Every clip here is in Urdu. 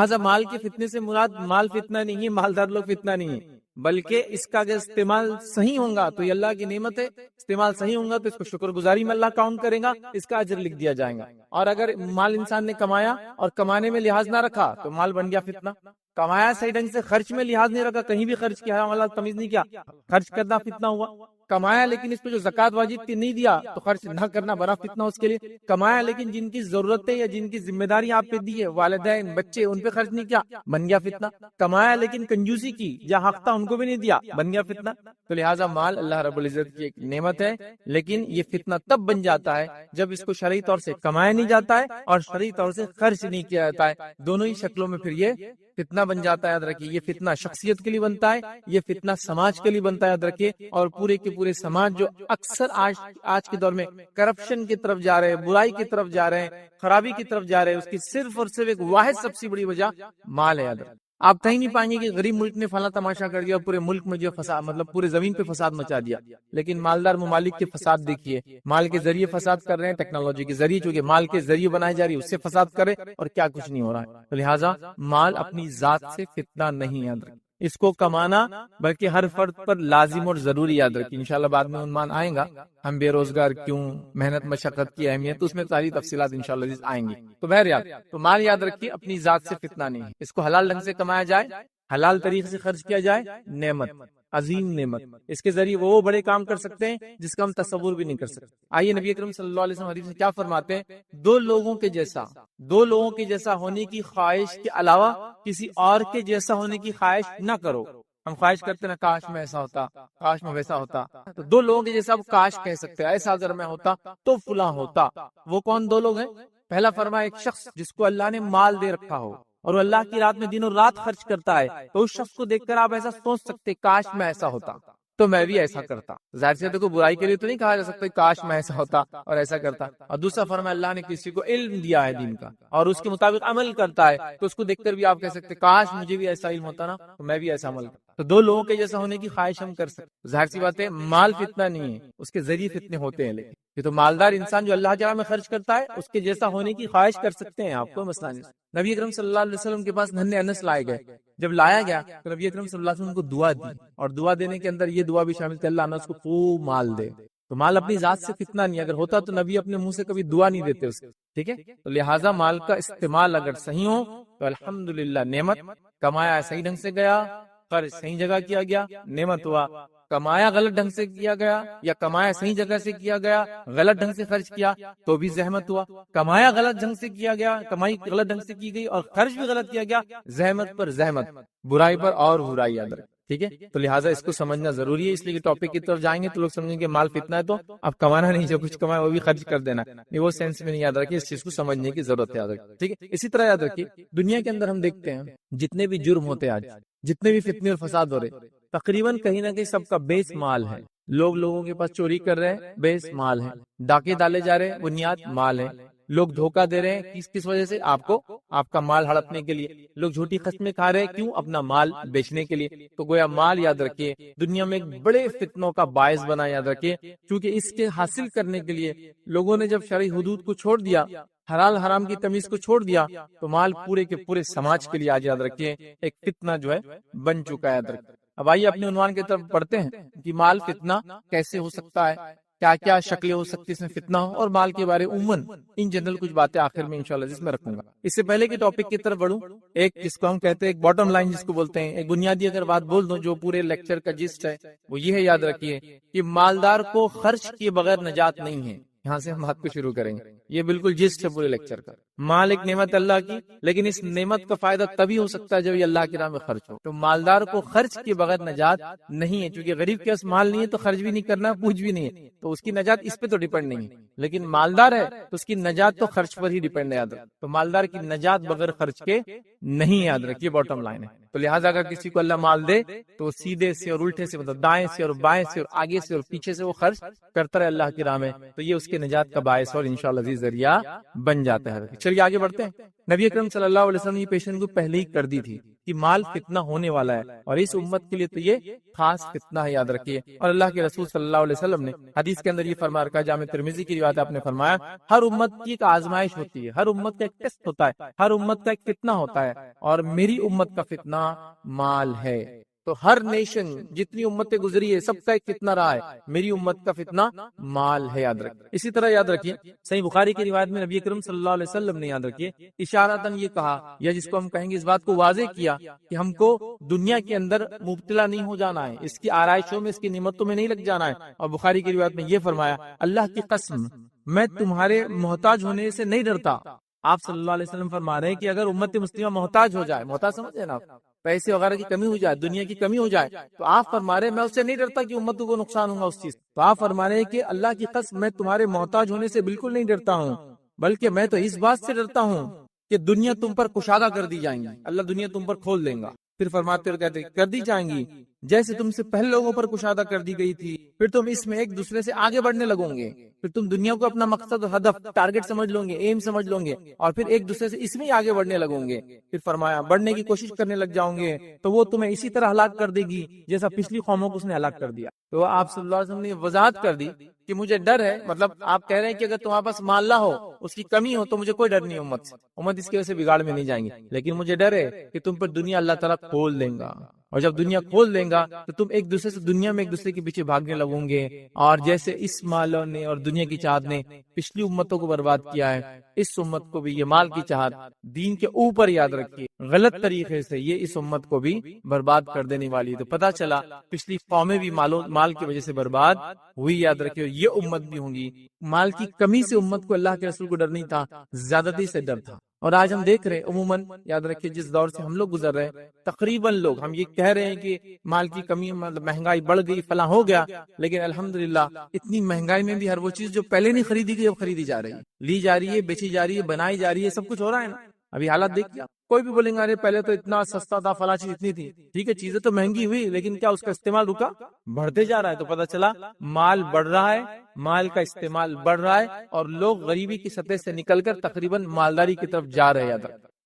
لہٰذا مال کے فتنے سے مراد مال فتنہ نہیں ہے، مالدار لوگ فتنہ نہیں ہے، بلکہ اس کا اگر استعمال صحیح ہوگا تو یہ اللہ کی نعمت ہے، استعمال صحیح ہوگا تو اس کو شکر گزاری میں اللہ کاؤنٹ کرے گا، اس کا اجر لکھ دیا جائے گا۔ اور اگر مال انسان نے کمایا اور کمانے میں لحاظ نہ رکھا تو مال بن گیا فتنہ۔ کمایا صحیح ڈھنگ سے، خرچ میں لحاظ نہیں رکھا، کہیں بھی خرچ کیا، اللہ تمیز نہیں کیا، خرچ کرنا فتنہ ہوا۔ کمایا لیکن اس پہ جو زکوٰۃ واجب تھی نہیں دیا تو خرچ نہ کرنا بڑا فتنہ اس کے لیے۔ کمایا لیکن جن کی ضرورتیں یا جن کی ذمہ داری آپ پہ دی ہے، والدین، بچے، ان پہ خرچ نہیں کیا، بن گیا فتنہ۔ کمایا لیکن کنجوسی کی، جہاں حق تھا ان کو بھی نہیں دیا، بن گیا فتنہ۔ تو لہٰذا مال اللہ رب العزت کی ایک نعمت ہے، لیکن یہ فتنہ تب بن جاتا ہے جب اس کو شرعی طور سے کمایا نہیں جاتا ہے اور شرعی طور سے خرچ نہیں کیا جاتا ہے، دونوں ہی شکلوں میں پھر یہ فتنہ بن جاتا ہے۔ یاد رکھیے، یہ فتنہ شخصیت کے لیے بنتا ہے، یہ فتنہ سماج کے لیے بنتا ہے، یاد رکھیے۔ اور پورے کے پورے سماج جو اکثر آج کے دور میں کرپشن کی طرف جا رہے ہیں، برائی کی طرف جا رہے ہیں، خرابی کی طرف جا رہے ہیں، اس کی صرف اور صرف ایک واحد سب سے بڑی وجہ مال ہے۔ یاد رکھیے، آپ کہیں نہیں پائیں گے کہ غریب ملک نے فلاں تماشا کر دیا، پورے ملک میں جو فساد، مطلب پورے زمین پہ فساد مچا دیا، لیکن مالدار ممالک کے فساد دیکھیے، مال کے ذریعے فساد کر رہے ہیں، ٹیکنالوجی کے ذریعے، چونکہ مال کے ذریعے بنائی جا رہی ہے، اس سے فساد کرے اور کیا کچھ نہیں ہو رہا ہے۔ تو لہٰذا مال اپنی ذات سے فتنہ نہیں، یاد رکھیں، اس کو کمانا بلکہ ہر فرد پر لازم اور ضروری، یاد رکھیں۔ انشاءاللہ بعد میں عنوان آئیں گا، ہم بے روزگار کیوں، محنت مشقت کی اہمیت، اس میں ساری تفصیلات انشاءاللہ آئیں گی۔ تو بہرحال تو مال یاد رکھیے اپنی ذات سے فتنہ نہیں ہے، اس کو حلال ڈھنگ سے کمایا جائے، حلال طریقے سے خرچ کیا جائے، نعمت، عظیم نعمت، اس کے ذریعے وہ بڑے کام کر سکتے ہیں جس کا ہم تصور بھی نہیں کر سکتے۔ آئیے نبی اکرم صلی اللہ علیہ وسلم حدیث میں کیا فرماتے ہیں، دو لوگوں کے جیسا ہونے کی خواہش کے علاوہ کسی اور کے جیسا ہونے کی خواہش نہ کرو۔ ہم خواہش کرتے ہیں نا، کاش میں ایسا ہوتا، کاش میں ویسا ہوتا، تو دو لوگوں کے جیسا آپ کاش کہہ سکتے ہیں، ایسا اگر میں ہوتا تو فلاں ہوتا۔ وہ کون دو لوگ ہیں؟ پہلا فرمایا ایک شخص جس کو اللہ نے مال دے رکھا ہو اور وہ اللہ کی رات میں دن اور رات خرچ کرتا ہے، تو اس شخص کو دیکھ کر آپ ایسا سوچ سکتے کاش میں ایسا ہوتا تو میں بھی ایسا کرتا۔ ظاہر سی بات ہے، برائی کے لیے تو نہیں کہا جا سکتا کاش میں ایسا ہوتا اور ایسا کرتا۔ اور دوسرا فرمایا اللہ نے کسی کو علم دیا ہے دین کا اور اس کے مطابق عمل کرتا ہے، تو اس کو دیکھ کر بھی آپ کہہ سکتے کاش مجھے بھی ایسا علم ہوتا نا تو میں بھی ایسا عمل کرتا۔ تو دو لوگوں کے جیسا ہونے کی خواہش ہم کر سکتے۔ ظاہر سی بات ہے مال فتنہ نہیں ہے، اس کے ذریعے فتنے ہوتے ہیں، لیکن یہ تو مالدار انسان جو اللہ کی راہ میں خرچ کرتا ہے اس کے جیسا ہونے کی خواہش کر سکتے ہیں آپ کو، مسئلہ نہیں۔ نبی اکرم صلی اللہ علیہ وسلم کے پاس ننھے انس لائے گئے، جب لایا گیا تو نبی اکرم صلی اللہ علیہ وسلم کو دعا دی، اور دعا دینے کے اندر یہ دعا بھی شامل تھی اللہ انس کو خوب مال دے۔ تو مال اپنی ذات سے فتنہ نہیں، اگر ہوتا تو نبی اپنے منہ سے کبھی دعا نہیں دیتے اس کو، ٹھیک ہے۔ تو لہٰذا مال کا استعمال اگر صحیح ہو تو الحمدللہ نعمت، کمایا صحیح ڈھنگ سے گیا، خرچ صحیح جگہ کیا گیا، نعمت ہوا۔ کمایا غلط ڈھنگ سے کیا گیا یا کمایا صحیح جگہ سے کیا گیا، غلط ڈھنگ سے خرچ کیا تو بھی زحمت ہوا۔ کمایا غلط ڈھنگ سے کیا گیا، کمائی غلط ڈھنگ سے کی گئی اور خرچ بھی غلط کیا گیا، زحمت پر زحمت، برائی پر اور برائی، یاد رکھ، ٹھیک ہے۔ تو لہٰذا اس کو سمجھنا ضروری ہے، اس لیے کہ ٹاپک کی طرف جائیں گے تو لوگ سمجھیں گے مال فتنہ ہے تو اب کمانا نہیں، جو کچھ کمایا وہ بھی خرچ کر دینا، نہیں، وہ سینس میں نہیں، یاد رکھیے، اس چیز کو سمجھنے کی ضرورت ہے، یاد رکھیے، ٹھیک ہے۔ اسی طرح یاد رکھیے دنیا کے اندر ہم دیکھتے ہیں جتنے بھی جرم ہوتے ہیں آج، جتنے بھی فتنے اور فساد ہو رہے، تقریباً کہیں نہ کہیں سب کا بیس مال ہے۔ لوگوں کے پاس چوری کر رہے ہیں، بیس مال ہے، ڈاکے ڈالے جا رہے ہیں، بنیاد مال ہے، لوگ دھوکہ دے رہے ہیں کس وجہ سے، آپ کو آپ کا مال ہڑپنے کے لیے، لوگ جھوٹی قسمیں کھا رہے ہیں کیوں، اپنا مال بیچنے کے لیے۔ تو گویا مال یاد رکھیے دنیا میں ایک بڑے فتنوں کا باعث بنا، یاد رکھیے، کیونکہ اس کے حاصل کرنے کے لیے لوگوں نے جب شرعی حدود کو چھوڑ دیا، حلال حرام کی تمیز کو چھوڑ دیا، تو مال پورے کے پورے سماج کے لیے آج یاد رکھیے ایک فتنہ جو ہے بن چکا ہے، یاد رکھیے۔ اب آئیے اپنے عنوان کی طرف پڑھتے ہیں کہ مال فتنہ کیسے ہو سکتا ہے، کیا کیا شکلیں ہو سکتی اس میں فتنہ ہو، اور مال کے بارے عموماً ان جنرل کچھ باتیں آخر میں انشاءاللہ جس میں رکھوں گا۔ اس سے پہلے کہ ٹاپک کی طرف بڑھوں، ایک جس کو ہم کہتے ہیں ایک باٹم لائن جس کو بولتے ہیں، ایک بنیادی اگر بات بول دوں جو پورے لیکچر کا جسٹ ہے وہ یہ ہے، یاد رکھیے کہ مالدار کو خرچ کیے بغیر نجات نہیں ہے۔ یہاں سے ہم بات کو شروع کریں گے، یہ بالکل جسٹ ہے پورے لیکچر کا۔ مال ایک نعمت اللہ کی، لیکن اس نعمت کا فائدہ تبھی ہو سکتا ہے جب یہ اللہ کی راہ میں خرچ ہو۔ تو مالدار کو خرچ کے بغیر نجات نہیں ہے، چونکہ غریب کے پاس مال نہیں ہے تو خرچ بھی نہیں کرنا، پوچھ بھی نہیں ہے، تو اس کی نجات اس پہ تو ڈیپینڈ نہیں ہے۔ لیکن مالدار ہے تو اس کی نجات تو خرچ پر ہی ڈیپینڈ ہے، یاد رکھ۔ تو مالدار کی نجات بغیر خرچ کے نہیں، یاد رکھیے، باٹم لائن ہے۔ تو لہٰذا اگر کسی کو اللہ مال دے تو سیدھے سے اور الٹے سے، مطلب دائیں سے اور بائیں سے اور آگے سے اور پیچھے سے وہ خرچ کرتا رہے اللہ کی راہ میں، تو یہ اس کے نجات کا باعث اور انشاءاللہ ذریعہ بن جاتا ہے۔ چلیے چلیے آگے بڑھتے ہیں. نبی اکرم صلی اللہ علیہ وسلم نے یہ پیشن گوئی پہلے ہی کر دی تھی کہ مال فتنہ ہونے والا ہے، اور اس امت کے لیے تو یہ خاص فتنہ ہے، یاد رکھیے. اور اللہ کے رسول صلی اللہ علیہ وسلم نے حدیث کے اندر یہ فرما رکھا، جامع ترمذی کی روایت آپ نے فرمایا، ہر امت کی ایک آزمائش ہوتی ہے، ہر امت کا ایک ٹیسٹ ہوتا ہے، ہر امت کا ایک فتنہ ہوتا ہے، اور میری امت کا فتنہ مال ہے. تو ہر نیشن جتنی امتیں گزری ہے سب کا ایک فتنہ رہا ہے، میری امت کا فتنہ مال ہے، یاد رکھیں. اسی طرح یاد رکھیے صحیح بخاری کی روایت میں نبی اکرم صلی اللہ علیہ وسلم نے یاد رکھیے اشارتاً یہ کہا، یا جس کو ہم کہیں گے اس بات کو واضح کیا کہ ہم کو دنیا کے اندر مبتلا نہیں ہو جانا ہے، اس کی آرائشوں میں، اس کی نعمتوں میں نہیں لگ جانا ہے. اور بخاری کی روایت میں یہ فرمایا، اللہ کی قسم میں تمہارے محتاج ہونے سے نہیں ڈرتا. آپ صلی اللہ علیہ وسلم فرما رہے ہیں کہ اگر امت مسلمہ محتاج ہو جائے، محتاج سمجھے نا، پیسے وغیرہ کی کمی ہو جائے، دنیا کی کمی ہو جائے، تو آپ فرما رہے ہیں میں اس سے نہیں ڈرتا کہ امت کو نقصان ہوگا اس چیز. تو آپ فرما رہے ہیں کہ اللہ کی قسم میں تمہارے محتاج ہونے سے بالکل نہیں ڈرتا ہوں، بلکہ میں تو اس بات سے ڈرتا ہوں کہ دنیا تم پر کشادہ کر دی جائیں گی، اللہ دنیا تم پر کھول دیں گا. پھر فرماتے ہوئے کہتے کر دی جائیں گی جیسے تم سے پہلے لوگوں پر کشادہ کر دی گئی تھی، پھر تم اس میں ایک دوسرے سے آگے بڑھنے لگو گے، پھر تم دنیا کو اپنا مقصد، ہدف، ٹارگٹ سمجھ لو گے، ایم سمجھ لو گے، اور پھر ایک دوسرے سے اس میں ہی آگے بڑھنے لگو گے. پھر فرمایا بڑھنے کی کوشش کرنے لگ جاؤں گے تو وہ تمہیں اسی طرح ہلاک کر دے گی جیسا پچھلی قوموں کو اس نے ہلاک کر دیا. تو آپ صلی اللہ علیہ وسلم نے وضاحت کر دی کہ مجھے ڈر ہے، مطلب آپ کہہ رہے ہیں کہ اگر تمہارے پاس مال نہ ہو، اس کی کمی ہو، تو مجھے کوئی ڈر نہیں امت سے، امت اس کی وجہ سے بگاڑ میں نہیں جائیں گے، لیکن مجھے ڈر ہے کہ تم پر دنیا اللہ تعالیٰ کھول دیں گا، اور جب دنیا کھول دیں گا تو تم ایک دوسرے سے دنیا میں ایک دوسرے کے پیچھے بھاگنے لگوں گے. اور جیسے اس مالوں نے اور دنیا کی چاہت نے پچھلی امتوں کو برباد کیا ہے، اس امت کو بھی یہ مال کی چاہت دین کے اوپر، یاد رکھیے، غلط طریقے سے یہ اس امت کو بھی برباد کر دینے والی ہے. تو پتہ چلا پچھلی قومیں بھی مال کی وجہ سے برباد ہوئی، یاد رکھیے یہ امت بھی ہوں گی. مال کی کمی سے امت کو اللہ کے رسول کو ڈر نہیں تھا، زیادتی سے ڈر تھا. اور آج ہم دیکھ رہے ہیں عموماً، یاد رکھیے جس دور سے ہم لوگ گزر رہے ہیں، تقریباً لوگ ہم یہ کہہ رہے ہیں کہ مال کی کمی، مطلب مہنگائی بڑھ گئی، فلاں ہو گیا، لیکن الحمدللہ اتنی مہنگائی میں بھی ہر وہ چیز جو پہلے نہیں خریدی گئی اب خریدی جا رہی ہے، لی جا رہی ہے، بیچی جا رہی ہے، بنائی جا رہی ہے، سب کچھ ہو رہا ہے نا. ابھی حالات دیکھیے، کوئی بھی بولیں گے ارے پہلے تو اتنا سستا تھا، فلاں چیز اتنی تھی. ٹھیک ہے، چیزیں تو مہنگی ہوئی، لیکن کیا اس کا استعمال رکا؟ بڑھتے جا رہا ہے. تو پتہ چلا مال بڑھ رہا ہے، مال کا استعمال بڑھ رہا ہے، اور لوگ غریبی کی سطح سے نکل کر تقریباً مالداری کی طرف جا رہے ہیں.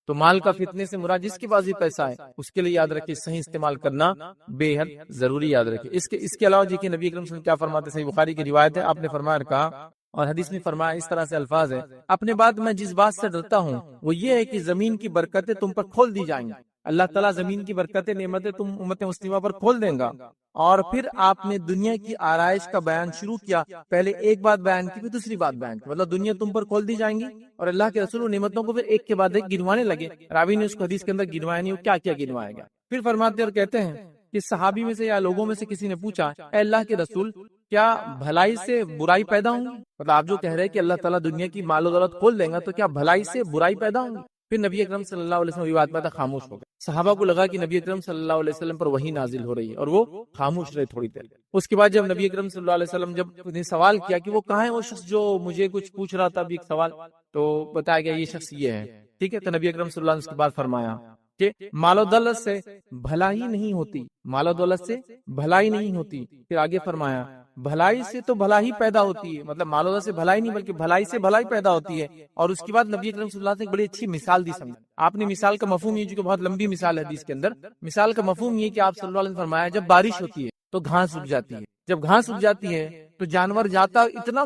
تو مال کا فتنے سے مراد جس کے پاس بھی پیسہ ہے اس کے لیے یاد رکھیے صحیح استعمال کرنا بے حد ضروری، یاد رکھیے. اس کے علاوہ دیکھیے نبی اکرم صلی اللہ علیہ وسلم کیا فرماتے ہیں، صحیح بخاری کی روایت ہے، آپ نے فرمایا کہا، اور حدیث میں فرمایا اس طرح سے الفاظ ہے، اپنے بعد میں جس بات سے ڈرتا ہوں وہ یہ ہے کہ زمین کی برکتیں تم پر کھول دی جائیں گی. اللہ تعالیٰ زمین کی برکتیں، نعمتیں تم امت مسلمہ پر کھول دیں گا. اور پھر آپ نے دنیا کی آرائش کا بیان شروع کیا، پہلے ایک بات بیان کی، پھر دوسری بات بیان کی، مطلب دنیا تم پر کھول دی جائیں گی، اور اللہ کے رسول نعمتوں کو پھر ایک کے بعد ایک گنوانے لگے. راوی نے اس کو حدیث کے اندر گنوایا نہیں، کیا کیا گنوایا گیا. پھر فرماتے اور کہتے ہیں کہ صحابی میں سے یا لوگوں میں سے کسی نے پوچھا، اے اللہ کے رسول کیا بھلائی سے برائی پیدا ہوں گی؟ مطلب آپ جو کہہ رہے ہیں کہ اللہ تعالیٰ دنیا کی مال و دولت کھول دیں گا، تو کیا بھلائی سے برائی پیدا ہوں گی؟ پھر نبی اکرم صلی اللہ علیہ وسلم یہ بات پہ خاموش ہو گئے. صحابہ کو لگا کہ نبی اکرم صلی اللہ علیہ وسلم پر وحی نازل ہو رہی ہے، اور وہ خاموش رہے تھوڑی دیر. اس کے بعد جب نبی اکرم صلی اللہ علیہ وسلم جب نے سوال کیا کہ وہ کہاں ہے وہ شخص جو مجھے کچھ پوچھ رہا تھا ابھی ایک سوال، تو بتایا گیا یہ شخص یہ ہے. ٹھیک ہے، تو نبی اکرم صلی اللہ علیہ وسلم اس کے بعد فرمایا کہ مال و دولت سے بھلائی نہیں ہوتی، مال و دولت سے بھلائی نہیں ہوتی. پھر آگے فرمایا بھلائی سے تو بھلائی پیدا ہوتی ہے، مطلب مال و دولت سے بھلائی نہیں بلکہ بھلائی سے بھلائی پیدا ہوتی ہے. اور اس کے بعد نبی اکرم صلی اللہ علیہ وسلم نے ایک بڑی اچھی مثال دی. سمجھ آپ نے مثال کا مفہوم یہ، جو کہ بہت لمبی مثال ہے حدیث کے اندر، مثال کا مفہوم یہ کہ آپ صلی اللہ علیہ وسلم نے فرمایا جب بارش ہوتی ہے تو گھاس اگ جاتی ہے، جب گھاس اگ جاتی ہے تو جانور جاتا اتنا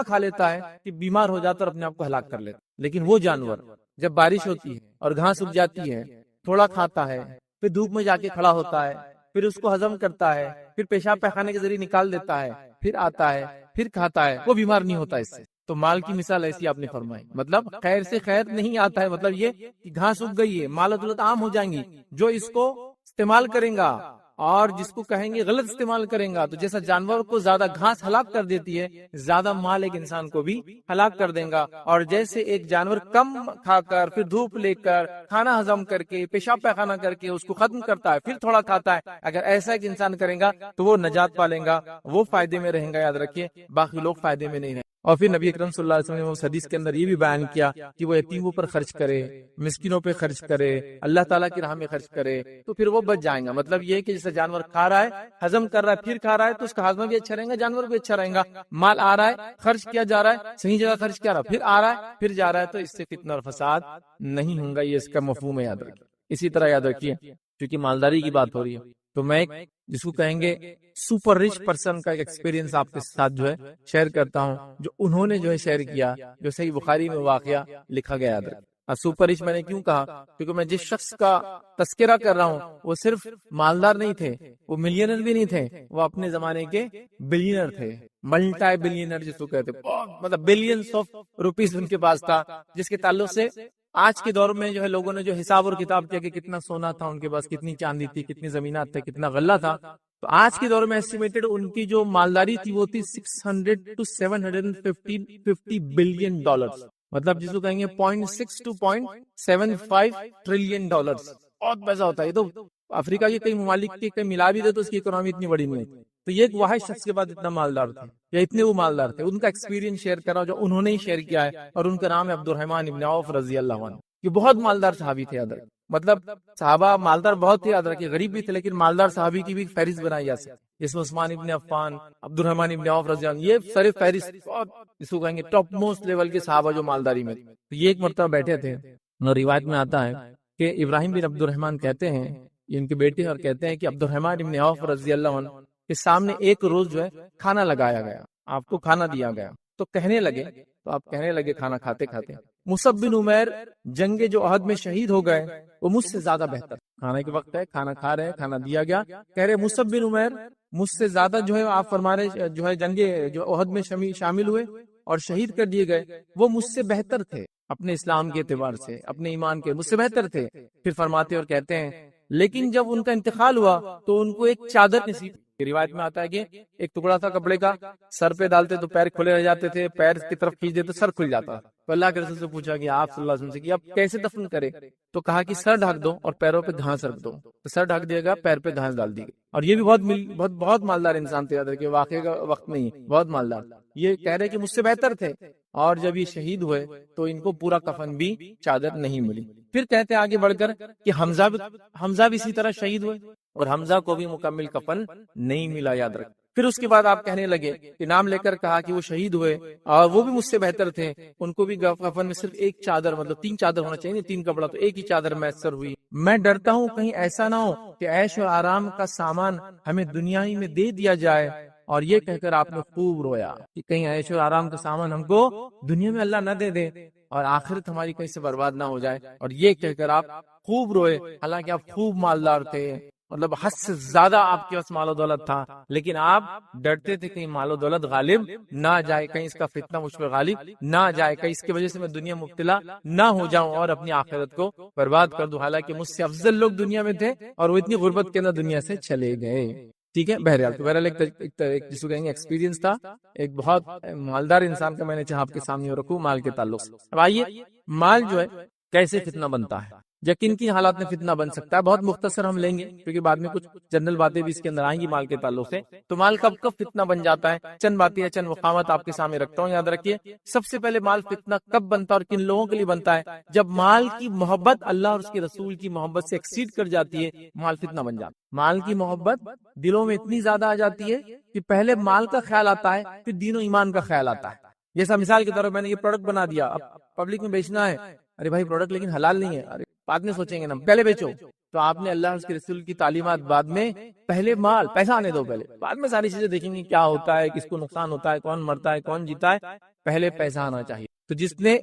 کھا لیتا ہے کہ بیمار ہو جاتا اور اپنے آپ کو ہلاک کر لیتا. لیکن وہ جانور جب بارش ہوتی ہے اور گھاس اگ جاتی ہے، تھوڑا کھاتا ہے، پھر دھوپ میں جا کے کھڑا ہوتا ہے، پھر اس کو ہضم کرتا ہے، پھر پیشاب پیخانے کے ذریعے نکال دیتا ہے، پھر آتا ہے، پھر کھاتا ہے، وہ بیمار نہیں ہوتا اس سے. تو مال کی مثال ایسی آپ نے فرمائی، مطلب خیر سے خیر نہیں آتا ہے، مطلب یہ کہ گھاس اگ گئی ہے، مال و دولت عام ہو جائیں گی، جو اس کو استعمال کریں گا اور جس کو کہیں گے غلط استعمال کریں گا، تو جیسا جانور کو زیادہ گھاس ہلاک کر دیتی ہے، زیادہ مال ایک انسان کو بھی ہلاک کر دیں گا. اور جیسے ایک جانور کم کھا کر، پھر دھوپ لے کر، کھانا ہضم کر کے، پیشاب پیخانہ کر کے اس کو ختم کرتا ہے، پھر تھوڑا کھاتا ہے، اگر ایسا ایک انسان کرے گا تو وہ نجات پالے گا، وہ فائدے میں رہیں گا، یاد رکھیے، باقی لوگ فائدے میں نہیں رہیں. اور پھر نبی اکرم صلی اللہ علیہ وسلم نے اس حدیث کے اندر یہ بھی بیان کیا کہ وہ یتیموں پر خرچ کرے، مسکینوں پہ خرچ کرے، اللہ تعالیٰ کی راہ میں خرچ کرے، تو پھر وہ بچ جائیں گا۔ مطلب یہ ہے کہ جیسے جانور کھا رہا ہے، ہضم کر رہا ہے، پھر کھا رہا ہے، تو اس کا ہاضمہ بھی اچھا رہے گا، جانور بھی اچھا رہے گا۔ مال آ رہا ہے، خرچ کیا جا رہا ہے، صحیح جگہ خرچ کیا رہا ہے، پھر آ رہا ہے، پھر جا رہا ہے، تو اس سے فتنہ اور فساد نہیں ہوں گا۔ یہ اس کا مفہوم ہے، یاد رکھیے۔ اسی طرح یاد رکھیے، کیونکہ مالداری کی بات ہو رہی ہے، تو میں ایک جس کو کہیں گے سپر رچ پرسن کا ایک ایکسپیرینس آپ کے ساتھ جو ہے شیئر کرتا ہوں، جو انہوں نے جو ہے شیئر کیا، جو صحیح بخاری میں واقعہ لکھا گیا۔ یاد رکھیں، سپر رچ میں نے کیوں کہا؟ کیونکہ میں جس شخص کا تذکرہ کر رہا ہوں وہ صرف مالدار نہیں تھے، وہ ملینر بھی نہیں تھے، وہ اپنے زمانے کے بلینر تھے، ملٹی بلینر جس کو کہتے، مطلب بلینس آف روپیز ان کے پاس تھا، جس کے تعلق سے آج کے دور میں جو ہے لوگوں نے جو حساب اور کتاب کیا کہ کتنا سونا تھا ان کے پاس، کتنی چاندی تھی، کتنی زمینات تھے، کتنا غلہ تھا، تو آج کے دور میں ایسٹیمیٹڈ ان کی جو مالداری تھی وہ تھی 600 to 750 بلین ڈالرز، مطلب جس کو کہیں گے 0.6 to 0.75 ٹریلین ڈالرز۔ بہت پیسہ ہوتا ہے، یہ تو افریقہ کے کئی ممالک کے کئی ملا بھی دے تو اس کی اکنامی اتنی بڑی نہیں ہوتی۔ تو یہ ایک واحد شخص کے بعد اتنا مالدار تھا، یا اتنے وہ مالدار تھے، ان کا ایکسپیرینس شیئر کرا جو انہوں نے ہی شیئر کیا ہے، اور ان کا نام ہے عبد الرحمن ابن عوف رضی اللہ عنہ۔ یہ بہت مالدار صحابی تھے، یاد رکھیں، مطلب صحابہ مالدار بہت تھے، یاد رکھیں، غریب بھی تھے، لیکن مالدار صحابی کی بھی فہرست بنائی جا سکتی، جس میں عثمان ابن عفان، عبد الرحمن ابن عوف رضی اللہ عنہ، یہ سر فہرست بہت اس کو کہیں گے ٹاپ موسٹ لیول کے صحابہ جو مالداری میں تھے۔ تو یہ ایک مرتبہ بیٹھے تھے، اور روایت میں آتا ہے کہ ابراہیم بن عبد الرحمن کہتے ہیں، یہ ان کے بیٹے، اور کہتے ہیں کہ عبد الرحمن ابن عوف رضی اللہ عنہ کے سامنے ایک روز جو ہے کھانا لگایا گیا، آپ کو کھانا دیا گیا، تو کہنے لگے کھانا کھاتے کھاتے، مصعب بن عمیر جنگ جو احد میں شہید ہو گئے، وہ مجھ سے زیادہ بہتر، کھانے کے وقت ہے، کھانا کھا رہے ہیں، کھانا دیا گیا، کہہ رہے مصعب بن عمیر مجھ سے زیادہ جو ہے، آپ فرما رہے جو ہے جنگ جو احد میں شامل ہوئے اور شہید کر دیے گئے، وہ مجھ سے بہتر تھے، اپنے اسلام کے اعتبار سے، اپنے ایمان کے، مجھ سے بہتر تھے۔ پھر فرماتے اور کہتے ہیں لیکن جب ان کا انتقال ہوا تو ان کو ایک چادر نصیب، روایت میں آتا ہے کہ ایک ٹکڑا تھا کپڑے کا، سر پہ ڈالتے تو پیر کھلے رہ جاتے تھے، پیر کی طرف کھینچ دیتے تو سر کھل جاتا۔ تو اللہ کے رسول سے پوچھا کہ آپ صلی اللہ علیہ وسلم سے کہ اب کیسے دفن کرے؟ تو کہا کہ سر ڈھک دو اور پیروں پہ گھاس رکھ دو، تو سر ڈھک دیا گیا، پیر پہ گھاس ڈال دی گئی۔ اور یہ بھی بہت مالدار انسان تھے، یاد رکھیے، واقعے کا وقت نہیں، بہت مالدار۔ یہ کہہ رہے کہ مجھ سے بہتر تھے، اور جب یہ شہید ہوئے تو ان کو پورا کفن بھی چادر نہیں ملی۔ پھر کہتے ہیں آگے بڑھ کر کہ حمزہ بھی اسی طرح شہید ہوئے، اور حمزہ کو بھی مکمل کفن نہیں ملا، یاد رکھ۔ پھر اس کے بعد آپ کہنے لگے کہ نام لے کر کہا کہ وہ شہید ہوئے اور وہ بھی مجھ سے بہتر تھے، ان کو بھی کفن میں صرف ایک چادر، مطلب 3 چادر ہونا چاہیے، 3 کپڑا، تو ایک ہی چادر میسر ہوئی۔ میں ڈرتا ہوں کہیں ایسا نہ ہو کہ عیش و آرام کا سامان ہمیں دنیا ہی میں دے دیا جائے، اور یہ کہہ کر آپ نے خوب رویا کہ کہیں عیش و آرام کا سامان ہم کو دنیا میں اللہ نہ دے دے اور آخرت ہماری کہیں سے برباد نہ ہو جائے، اور یہ کہہ کر آپ خوب روئے۔ حالانکہ آپ خوب مالدار تھے، مطلب حد سے زیادہ آپ کے پاس مال و دولت تھا، لیکن آپ ڈرتے تھے کہیں مال و دولت غالب نہ جائے، کہیں اس کا فتنہ مجھ پر غالب نہ جائے، کہیں اس کی وجہ سے میں دنیا مبتلا نہ ہو جاؤں اور اپنی آخرت کو برباد کر دوں۔ حالانکہ مجھ سے افضل لوگ دنیا میں تھے اور وہ اتنی غربت کے اندر دنیا سے چلے گئے۔ ٹھیک ہے، بہرحال ایک جس کو کہیں گے ایکسپیرینس تھا، ایک بہت مالدار انسان کا میں نے چاہا آپ کے سامنے رکھوں مال کے تعلق سے۔ اب آئیے، مال جو ہے کیسے فتنہ بنتا ہے، یا کن کن حالات میں فتنہ بن سکتا ہے، بہت مختصر ہم لیں گے کیونکہ بعد میں کچھ جنرل باتیں بھی اس کے اندر آئیں گی مال کے تعلق سے۔ تو مال کب فتنہ بن جاتا ہے، چند باتیں یا چند مقامات آپ کے سامنے رکھتا ہوں، یاد رکھیے۔ سب سے پہلے مال فتنہ کب بنتا ہے اور کن لوگوں کے لیے بنتا ہے؟ جب مال کی محبت اللہ اور اس کے رسول کی محبت سے ایکسیڈ کر جاتی ہے، مال فتنہ بن جاتا ہے۔ مال کی محبت دلوں میں اتنی زیادہ آ جاتی ہے کہ پہلے مال کا خیال آتا ہے، پھر دین و ایمان کا خیال آتا ہے۔ جیسا مثال کے طور پر میں نے یہ پروڈکٹ بنا دیا، اب پبلک میں بیچنا ہے، ارے بھائی پروڈکٹ لیکن حلال نہیں ہے، ارے بعد میں سوچیں گے نا، پہلے بیچو۔ تو آپ نے اللہ اور اس کے رسول کی تعلیمات بعد میں، پہلے مال پیسہ آنے دو، پہلے بعد میں ساری چیزیں دیکھیں گے کیا ہوتا ہے، کس کو نقصان ہوتا ہے، کون مرتا ہے، کون جیتا ہے، پہلے پیسہ آنا چاہیے۔ تو جس نے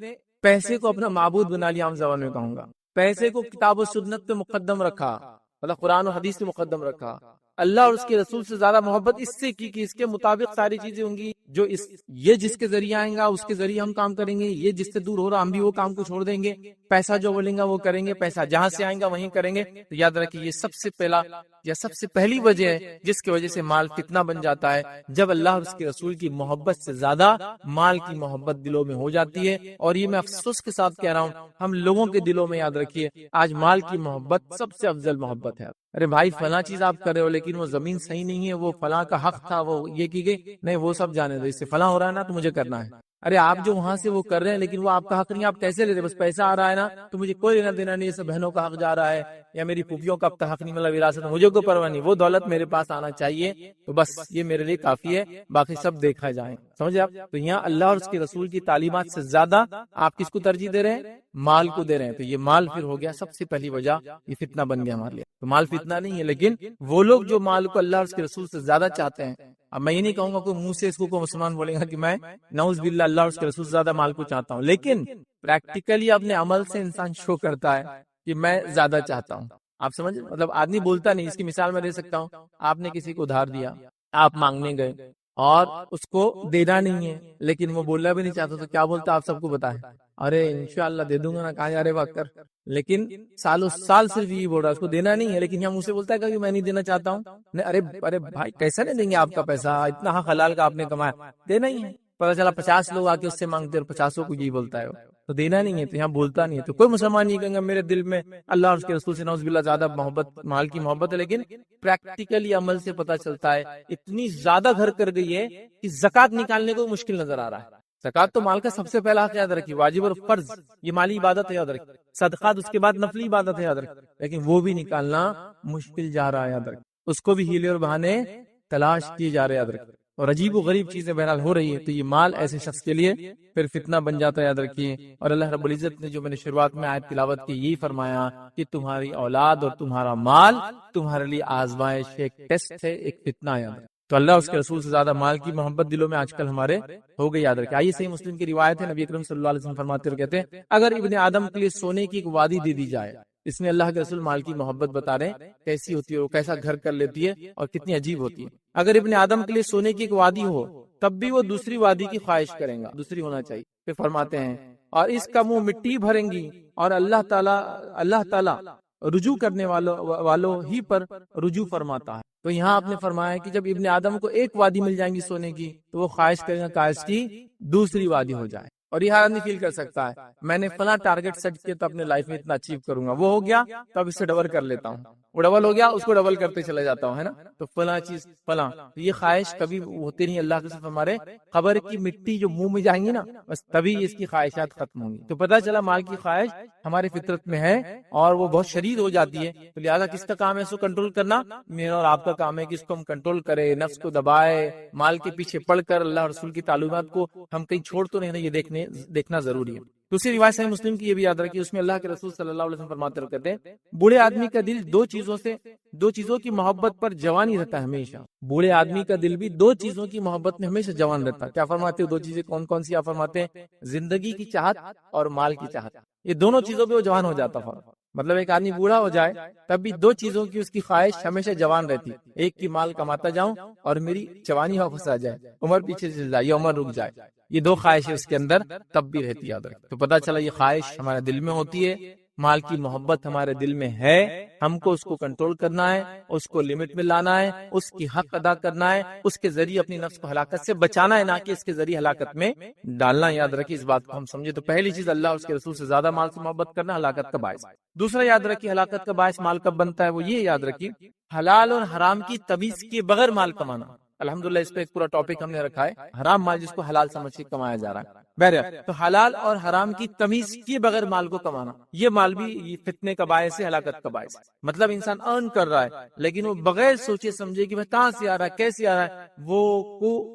پیسے کو اپنا معبود بنا لیا، عام زبان میں کہوں گا، پیسے کو کتاب و سنت پہ مقدم رکھا، مطلب قرآن و حدیث پہ مقدم رکھا، اللہ اور اس کے رسول سے زیادہ محبت اس سے کی کہ اس کے مطابق ساری چیزیں ہوں گی، جو یہ جس کے ذریعے آئیں گا اس کے ذریعے ہم کام کریں گے، یہ جس سے دور ہو رہا ہم بھی وہ کام کو چھوڑ دیں گے، پیسہ جو بولیں گا وہ کریں گے، پیسہ جہاں سے آئیں گا وہیں کریں گے۔ تو یاد رکھیے، یہ سب سے پہلی وجہ ہے جس کی وجہ سے مال فتنہ بن جاتا ہے، جب اللہ اور اس کے رسول کی محبت سے زیادہ مال کی محبت دلوں میں ہو جاتی ہے۔ اور یہ میں افسوس کے ساتھ کہہ رہا ہوں، ہم لوگوں کے دلوں میں، یاد رکھیے، آج مال کی محبت سب سے افضل محبت ہے۔ ارے بھائی فلاں چیز آپ کر رہے ہو لیکن وہ زمین صحیح نہیں ہے، وہ فلاں کا حق تھا، وہ یہ کی گئی نہیں، وہ سب جانے دو، اس سے فلاں ہو رہا ہے نا تو مجھے کرنا ہے۔ ارے آپ جو وہاں سے وہ کر رہے ہیں لیکن وہ آپ کا حق نہیں، آپ کیسے لے رہے؟ بس پیسہ آ رہا ہے نا تو مجھے کوئی لینا دینا نہیں، اسے بہنوں کا حق جا رہا ہے یا میری پھوپھیوں کا اب تک حق نہیں ملا وراثت، مجھے کوئی پرواہ نہیں، وہ دولت میرے پاس آنا چاہیے تو بس یہ میرے لیے کافی ہے، باقی سب دیکھا جائیں. سمجھے آپ؟ تو یہاں اللہ اور اس کے رسول کی تعلیمات سے زیادہ آپ کس کو ترجیح دے رہے ہیں؟ مال کو دے رہے ہیں. تو یہ مال پھر ہو گیا سب سے پہلی وجہ، یہ فتنہ بن گیا ہمارے لیے. تو مال فتنہ نہیں ہے، لیکن وہ لوگ جو مال کو اللہ اور اس کے رسول سے زیادہ چاہتے ہیں. اب میں یہ نہیں کہوں گا کوئی منہ سے اس کو کوئی مسلمان بولے گا کہ میں نعوذ باللہ اللہ اور اس کے رسول سے زیادہ مال کو چاہتا ہوں، لیکن پریکٹیکلی اپنے عمل سے انسان شو کرتا ہے کہ میں زیادہ چاہتا ہوں. آپ سمجھ، مطلب آدمی بولتا نہیں. اس کی مثال میں دے سکتا ہوں. آپ نے کسی کو ادھار دیا، آپ مانگنے گئے اور اس کو دینا نہیں ہے لیکن وہ بولنا بھی نہیں چاہتا تو کیا بولتا آپ سب کو بتائیں؟ ارے انشاءاللہ دے دوں گا نا، کہاں جا رہے بات کر. لیکن سالوں سال صرف یہی بول رہا ہے، اس کو دینا نہیں ہے لیکن یہاں منہ سے بولتا ہے کہ میں نہیں دینا چاہتا ہوں. ارے ارے بھائی کیسا نہیں دیں گے آپ کا پیسہ، اتنا حق حلال کا آپ نے کمایا، دینا ہی ہے. پتا چلا 50 لوگ آ کے اس سے مانگتے اور 50 کو یہی بولتا ہے تو دینا نہیں ہے، تو یہاں بولتا نہیں ہے. تو کوئی مسلمان نہیں کہیں گا میرے دل میں اللہ اور اس کے رسول سے نعوذ باللہ زیادہ محبت، مال کی محبت ہے. لیکن پریکٹیکلی عمل سے پتا چلتا ہے اتنی زیادہ گھر کر گئی ہے کہ زکات نکالنے کو مشکل نظر آ رہا ہے. زکات تو مال کا سب سے پہلا حق، یاد رکھیے، واجب اور فرض یہ مالی عبادت ہے، یاد رکھیے. صدقات اس کے بعد نفلی عبادت ہے، یاد رکھیے. لیکن وہ بھی نکالنا مشکل جا رہا ہے، یاد رکھیے. اس کو بھی ہیلے اور بہانے تلاش کیے جا رہے ہیں، یاد رکھیے. اور عجیب و غریب چیزیں بہرحال ہو رہی ہے. تو یہ مال ایسے شخص کے لیے پھر فتنہ بن جاتا ہے، یاد رکھیے. اور اللہ رب العزت نے جو میں نے شروعات میں آیت تلاوت کی یہی فرمایا کہ تمہاری اولاد اور تمہارا مال تمہارے لیے آزمائش ہے، ایک ٹیسٹ ہے، ایک فتنہ ہے. تو اللہ اس کے رسول سے زیادہ مال کی محبت دلوں میں آج کل ہمارے ہو گئی، یاد رکھیں. آئیے صحیح مسلم کی روایت ہے، نبی اکرم صلی اللہ علیہ وسلم فرماتے اور کہتے ہیں اگر ابن آدم کے لیے سونے کی ایک وادی دے دی جائے. اس میں اللہ کے رسول مال کی محبت بتا رہے ہیں کیسی ہوتی ہے، وہ کیسا گھر کر لیتی ہے اور کتنی عجیب ہوتی ہے. اگر ابن آدم کے لیے سونے کی ایک وادی ہو تب بھی وہ دوسری وادی کی خواہش کریں گا، دوسری ہونا چاہیے. پھر فرماتے ہیں اور اس کا منہ مٹی بھریں گی اور اللہ تعالی رجوع کرنے والوں ہی پر رجوع فرماتا ہے. تو یہاں آپ نے فرمایا کہ جب ابن آدم کو ایک وادی مل جائیں گی سونے کی تو وہ خواہش کرے گا کاش کی دوسری وادی ہو جائے. اور یہ آدمی فیل کر سکتا ہے میں نے فلاں ٹارگٹ سیٹ کیا تو اپنے لائف میں اتنا اچیو کروں گا، وہ ہو گیا تو اب اس سے ڈبل کر لیتا ہوں، وہ ڈبل ہو گیا اس کو ڈبل کرتے چلے جاتا ہوں، ہے نا. تو فلاں چیز فلاں، یہ خواہش کبھی ہوتی نہیں. اللہ کے صرف ہمارے خبر کی مٹی جو منہ میں جائیں گی نا بس تبھی اس کی خواہشات ختم ہوں گی. تو پتہ چلا مال کی خواہش ہماری فطرت میں ہے اور وہ بہت شدید ہو جاتی ہے. تو لہٰذا کس کا کام ہے اس کو کنٹرول کرنا؟ میرا اور آپ کا کام ہے کہ اس کو ہم کنٹرول کرے، نفس کو دبائے. مال کے پیچھے پڑھ کر اللہ اور رسول کی تعلیمات کو ہم کہیں چھوڑ تو نہیں، یہ دیکھنا ضروری ہے. دوسری روایت صحیح مسلم کی یہ بھی یاد رکھیے، اس میں اللہ کے رسول صلی اللہ علیہ وسلم فرماتے اور کہتے ہیں بوڑھے آدمی کا دل دو چیزوں کی محبت پر جوان ہی رہتا ہے ہمیشہ. بوڑھے آدمی کا دل بھی دو چیزوں کی محبت میں ہمیشہ جوان رہتا ہے. کیا فرماتے ہیں؟ دو چیزیں کون کون سی آپ فرماتے ہیں؟ زندگی کی چاہت اور مال کی چاہت. یہ دونوں چیزوں پہ وہ جوان ہو جاتا ہے. مطلب ایک آدمی بوڑھا ہو جائے تب بھی دو چیزوں کی اس کی خواہش ہمیشہ جوان رہتی. ایک کی مال کماتا جاؤں اور میری جوانی واپس آ جائے، عمر پیچھے چل جائے یا عمر رک جائے. یہ دو خواہشیں اس کے اندر تب بھی رہتی ہے. تو پتہ چلا یہ خواہش ہمارے دل میں ہوتی ہے، مال کی محبت ہمارے دل میں ہے، ہم کو اس کو کنٹرول کرنا ہے، اس کو لمٹ میں لانا ہے، اس کی حق ادا کرنا ہے، اس کے ذریعے اپنی نفس کو ہلاکت سے بچانا ہے، نہ کہ اس کے ذریعے ہلاکت میں ڈالنا. یاد رکھیے اس بات کو ہم سمجھے. تو پہلی چیز اللہ اور اس کے رسول سے زیادہ مال سے محبت کرنا ہلاکت کا باعث. دوسرا یاد رکھیے ہلاکت کا باعث مال کب بنتا ہے، وہ یہ یاد رکھیے حلال اور حرام کی تمیز کے بغیر مال کمانا. الحمدللہ اس پہ ایک پورا ٹاپک ہم نے رکھا ہے، حرام مال جس کو حلال سمجھ کے کمایا جا رہا ہے. بہرحال تو حلال اور حرام کی تمیز کیے بغیر مال کو کمانا، یہ مال بھی فتنے کا باعث ہے، ہلاکت کا باعث. مطلب انسان ارن کر رہا ہے لیکن وہ بغیر سوچے سمجھے کہ میں کہاں سے آ رہا ہے، کیسے آ رہا ہے، وہ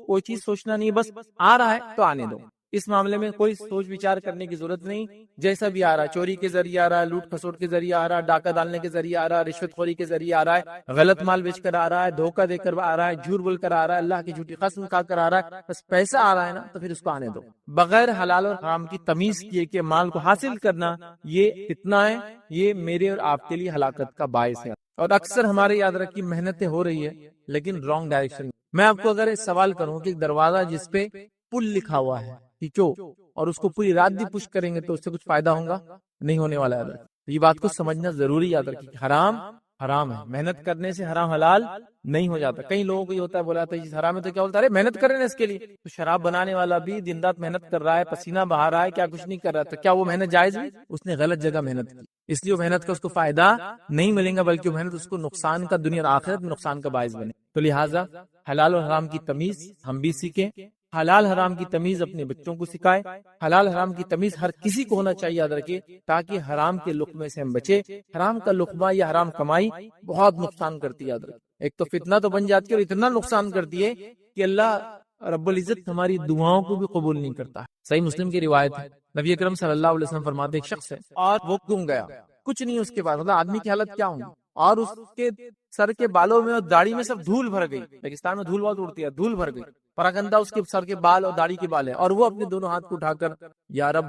کوئی چیز سوچنا نہیں، بس آ رہا ہے تو آنے دو. اس معاملے میں کوئی سوچ وچار کرنے کی ضرورت نہیں. جیسا بھی آ رہا ہے، چوری کے ذریعے آ رہا ہے، لوٹ کھسوٹ کے ذریعے آ رہا ہے، ڈاکہ ڈالنے کے ذریعے آ رہا ہے، رشوت خوری کے ذریعے آ رہا ہے، غلط مال بیچ کر آ رہا ہے، دھوکہ دے کر آ رہا ہے، جھوٹ بول کر آ رہا ہے، اللہ کی جھوٹی قسم کھا کر آ رہا ہے، بس پیسہ آ رہا ہے نا تو پھر اس کو آنے دو. بغیر حلال اور حرام کی تمیز کیے کہ مال کو حاصل کرنا یہ فتنہ ہے، یہ میرے اور آپ کے لیے ہلاکت کا باعث ہے. اور اکثر ہمارے یاد رکھی محنتیں ہو رہی ہے لیکن رانگ ڈائریکشن. میں آپ کو اگر سوال کروں کہ ایک دروازہ جس پہ پل لکھا ہوا ہے ٹھیک اور اس کو پوری رات بھی پش کریں گے تو اس سے کچھ فائدہ ہوگا نہیں ہونے والا ہے. یہ بات کو سمجھنا ضروری یاد رکھیے کہ حرام حرام ہے، محنت کرنے سے حرام حلال نہیں ہو جاتا. کئی لوگوں کو یہ ہوتا ہے بولا تھا حرام ہے تو کیا بولتا ہے محنت کر رہے ہیں اس کے لیے. تو شراب بنانے والا بھی دن رات محنت کر رہا ہے، پسینہ بہا رہا ہے، کیا کچھ نہیں کر رہا، تو کیا وہ محنت جائز ہے؟ اس نے غلط جگہ محنت کی، اس لیے وہ محنت کا اس کو فائدہ نہیں ملے گا بلکہ محنت اس کو نقصان کا دنیا اور آخرت میں نقصان کا باعث بنے. تو لہٰذا حلال اور حرام کی تمیز ہم بھی سیکھیں حلال حرام کی تمیز اپنے بچوں کو سکھائے. حلال حرام کی تمیز ہر کسی کو ہونا چاہیے, یاد رکھیے, تاکہ حرام کے لقمے سے ہم بچے. حرام کا لقمہ یا حرام کمائی بہت نقصان کرتی ہے, یاد رکھیے. ایک تو فتنہ تو بن جاتی ہے اور اتنا نقصان کرتی ہے کہ اللہ رب العزت ہماری دعاؤں کو بھی قبول نہیں کرتا. صحیح مسلم کی روایت ہے, نبی اکرم صلی اللہ علیہ وسلم فرماتے ایک شخص ہے اور وہ گم گیا, کچھ نہیں اس کے پاس, مطلب آدمی کی حالت کیا ہوگی, اور اس کے سر کے بالوں میں اور داڑھی میں سب دھول بھر گئی. پاکستان میں دھول بہت اڑتی ہے, دھول بھر گئی, پراگندہ اس کے سر کے بال اور داڑھی کے بال ہے, اور وہ اپنے دونوں ہاتھ کو اٹھا کر یا رب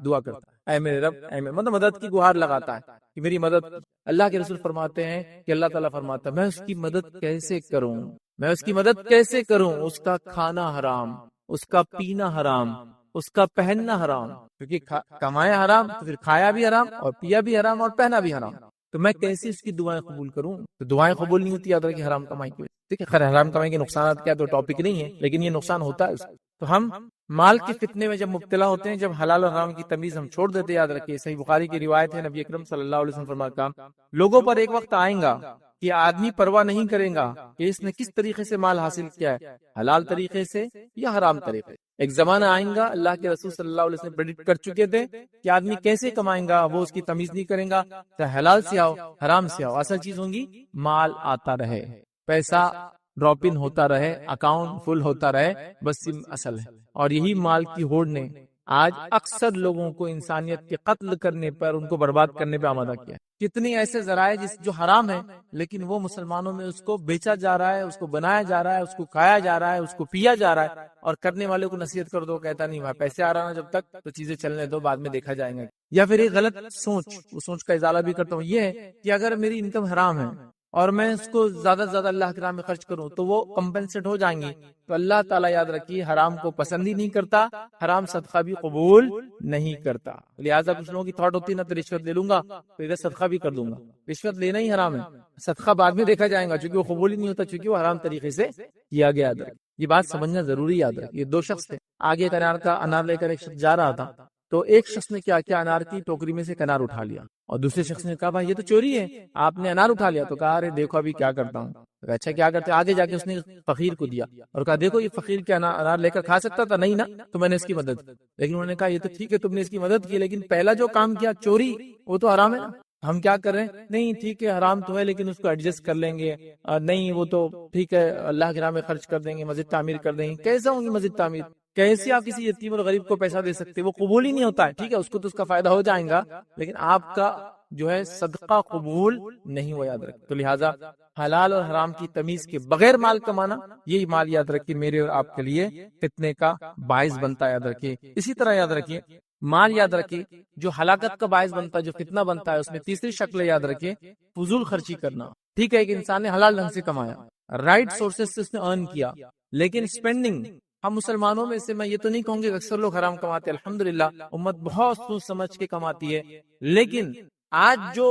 دعا کرتا ہے, اے میرے رب, اے میرے, مطلب مدد کی گہار لگاتا ہے کہ میری مدد. اللہ کے رسول فرماتے ہیں کہ اللہ تعالیٰ فرماتا ہے میں اس کی مدد کیسے کروں, میں اس کی مدد کیسے کروں, اس کا کھانا حرام, اس کا پینا حرام, اس کا پہننا حرام, کیونکہ کمایا حرام تو پھر کھایا بھی حرام اور پیا بھی حرام اور پہنا بھی حرام, تو میں کیسے اس کی دعائیں قبول کروں. تو دعائیں قبول نہیں ہوتی, یاد رکھیں, حرام کمائی کی وجہ سے. ٹھیک ہے, خیر حرام کمائی کے نقصانات کیا تو ٹاپک نہیں ہے, لیکن یہ نقصان ہوتا ہے اس کا. تو ہم مال کے فتنے میں جب مبتلا ہوتے ہیں, جب حلال اور حرام کی تمیز ہم چھوڑ دیتے, یاد رکھیے, صحیح بخاری کی روایت ہے, نبی اکرم صلی اللہ علیہ وسلم فرماتا لوگوں پر ایک وقت آئیں گا کہ آدمی پرواہ نہیں کرے گا کہ اس نے کس طریقے سے مال حاصل کیا ہے, حلال طریقے سے یا حرام طریقے سے. ایک زمانہ آئیں گا, اللہ کے رسول صلی اللہ علیہ وسلم پریڈکٹ کر چکے تھے کہ آدمی کیسے کمائیں گا, وہ اس کی تمیز نہیں کریں گا, چاہے حلال سے آؤ حرام سے آؤ, اصل چیز ہوں گی مال آتا رہے, پیسہ ڈراپ ان ہوتا رہے, اکاؤنٹ فل ہوتا رہے, بس اصل ہے. اور یہی مال کی ہوڑ نے آج اکثر لوگوں کو انسانیت کے قتل کرنے پر, ان کو برباد کرنے پہ آمادہ کیا. کتنی ایسے ذرائع جو حرام ہیں لیکن وہ مسلمانوں میں اس کو بیچا جا رہا ہے, اس کو بنایا جا رہا ہے, اس کو کھایا جا رہا ہے, اس کو پیا جا رہا ہے, اور کرنے والے کو نصیحت کر دو, کہتا نہیں بھائی پیسے آ رہا نا جب تک تو چیزیں چلنے دو, بعد میں دیکھا جائے گا. یا پھر ایک غلط سوچ, اس سوچ کا ازالہ بھی کرتا ہوں, یہ ہے کہ اگر میری انکم حرام ہے اور میں اس کو زیادہ سے زیادہ اللہ کی راہ میں خرچ کروں تو وہ کمپنسیٹ ہو جائیں گی. تو اللہ تعالیٰ یاد رکھیے حرام کو پسند ہی نہیں کرتا, حرام صدقہ بھی قبول نہیں کرتا. لہٰذا کچھ لوگوں کی تھاٹ ہوتی ہے نا, تو رشوت لے لوں گا تو ادھر صدقہ بھی کر دوں گا. رشوت لینا ہی حرام ہے, صدقہ بعد میں دیکھا جائے گا, چونکہ وہ قبول ہی نہیں ہوتا, چونکہ وہ حرام طریقے سے کیا گیا. یہ بات سمجھنا ضروری, یاد رکھیے. یہ دو شخص تھے, آگے ایک انار لے کر ایک شخص جا رہا تھا, تو ایک شخص نے کیا کیا, انار کی ٹوکری میں سے ایک انار اٹھا لیا, اور دوسرے شخص نے کہا بھائی یہ تو چوری ہے, آپ نے انار اٹھا لیا. تو کہا ارے دیکھو ابھی کیا کرتا ہوں. اچھا کیا کرتے, آگے جا کے اس نے فقیر کو دیا اور کہا دیکھو یہ فقیر کیا انار لے کر کھا سکتا تھا, نہیں نا, تو میں نے اس کی مدد کی. لیکن انہوں نے کہا یہ تو ٹھیک ہے تم نے اس کی مدد کی, لیکن پہلا جو کام کیا چوری, وہ تو حرام ہے نا. ہم کیا کر رہے ہیں, نہیں ٹھیک ہے حرام تو ہے لیکن اس کو ایڈجسٹ کر لیں گے, نہیں وہ تو ٹھیک ہے اللہ کی راہ میں خرچ کر دیں گے, مسجد تعمیر کر دیں گے. کیسا ہوں گی مسجد تعمیر, کیسے آپ کسی یتیم اور غریب کو پیسہ دے سکتے, وہ قبول ہی نہیں ہوتا ہے. ٹھیک ہے اس کو تو اس کا فائدہ ہو جائے گا, لیکن آپ کا جو ہے صدقہ قبول نہیں ہوا, یاد رکھیں. تو لہٰذا حلال اور حرام کی تمیز کے بغیر مال کمانا, یہی مال یاد رکھیے میرے اور آپ کے لیے فتنے کا باعث بنتا ہے, یاد رکھیے. اسی طرح یاد رکھیے مال, یاد رکھیے جو ہلاکت کا باعث بنتا ہے, جو فتنہ بنتا ہے, اس میں تیسری شکل یاد رکھیے فضول خرچی کرنا. ٹھیک ہے, ایک انسان نے حلال ڈھنگ سے کمایا, رائٹ سورسز سے اس نے ارن کیا, لیکن اسپینڈنگ, ہم مسلمانوں میں سے میں یہ تو نہیں کہوں گے اکثر لوگ حرام کماتے ہیں, الحمدللہ امت بہت سوچ سمجھ کے کماتی ہے, لیکن آج جو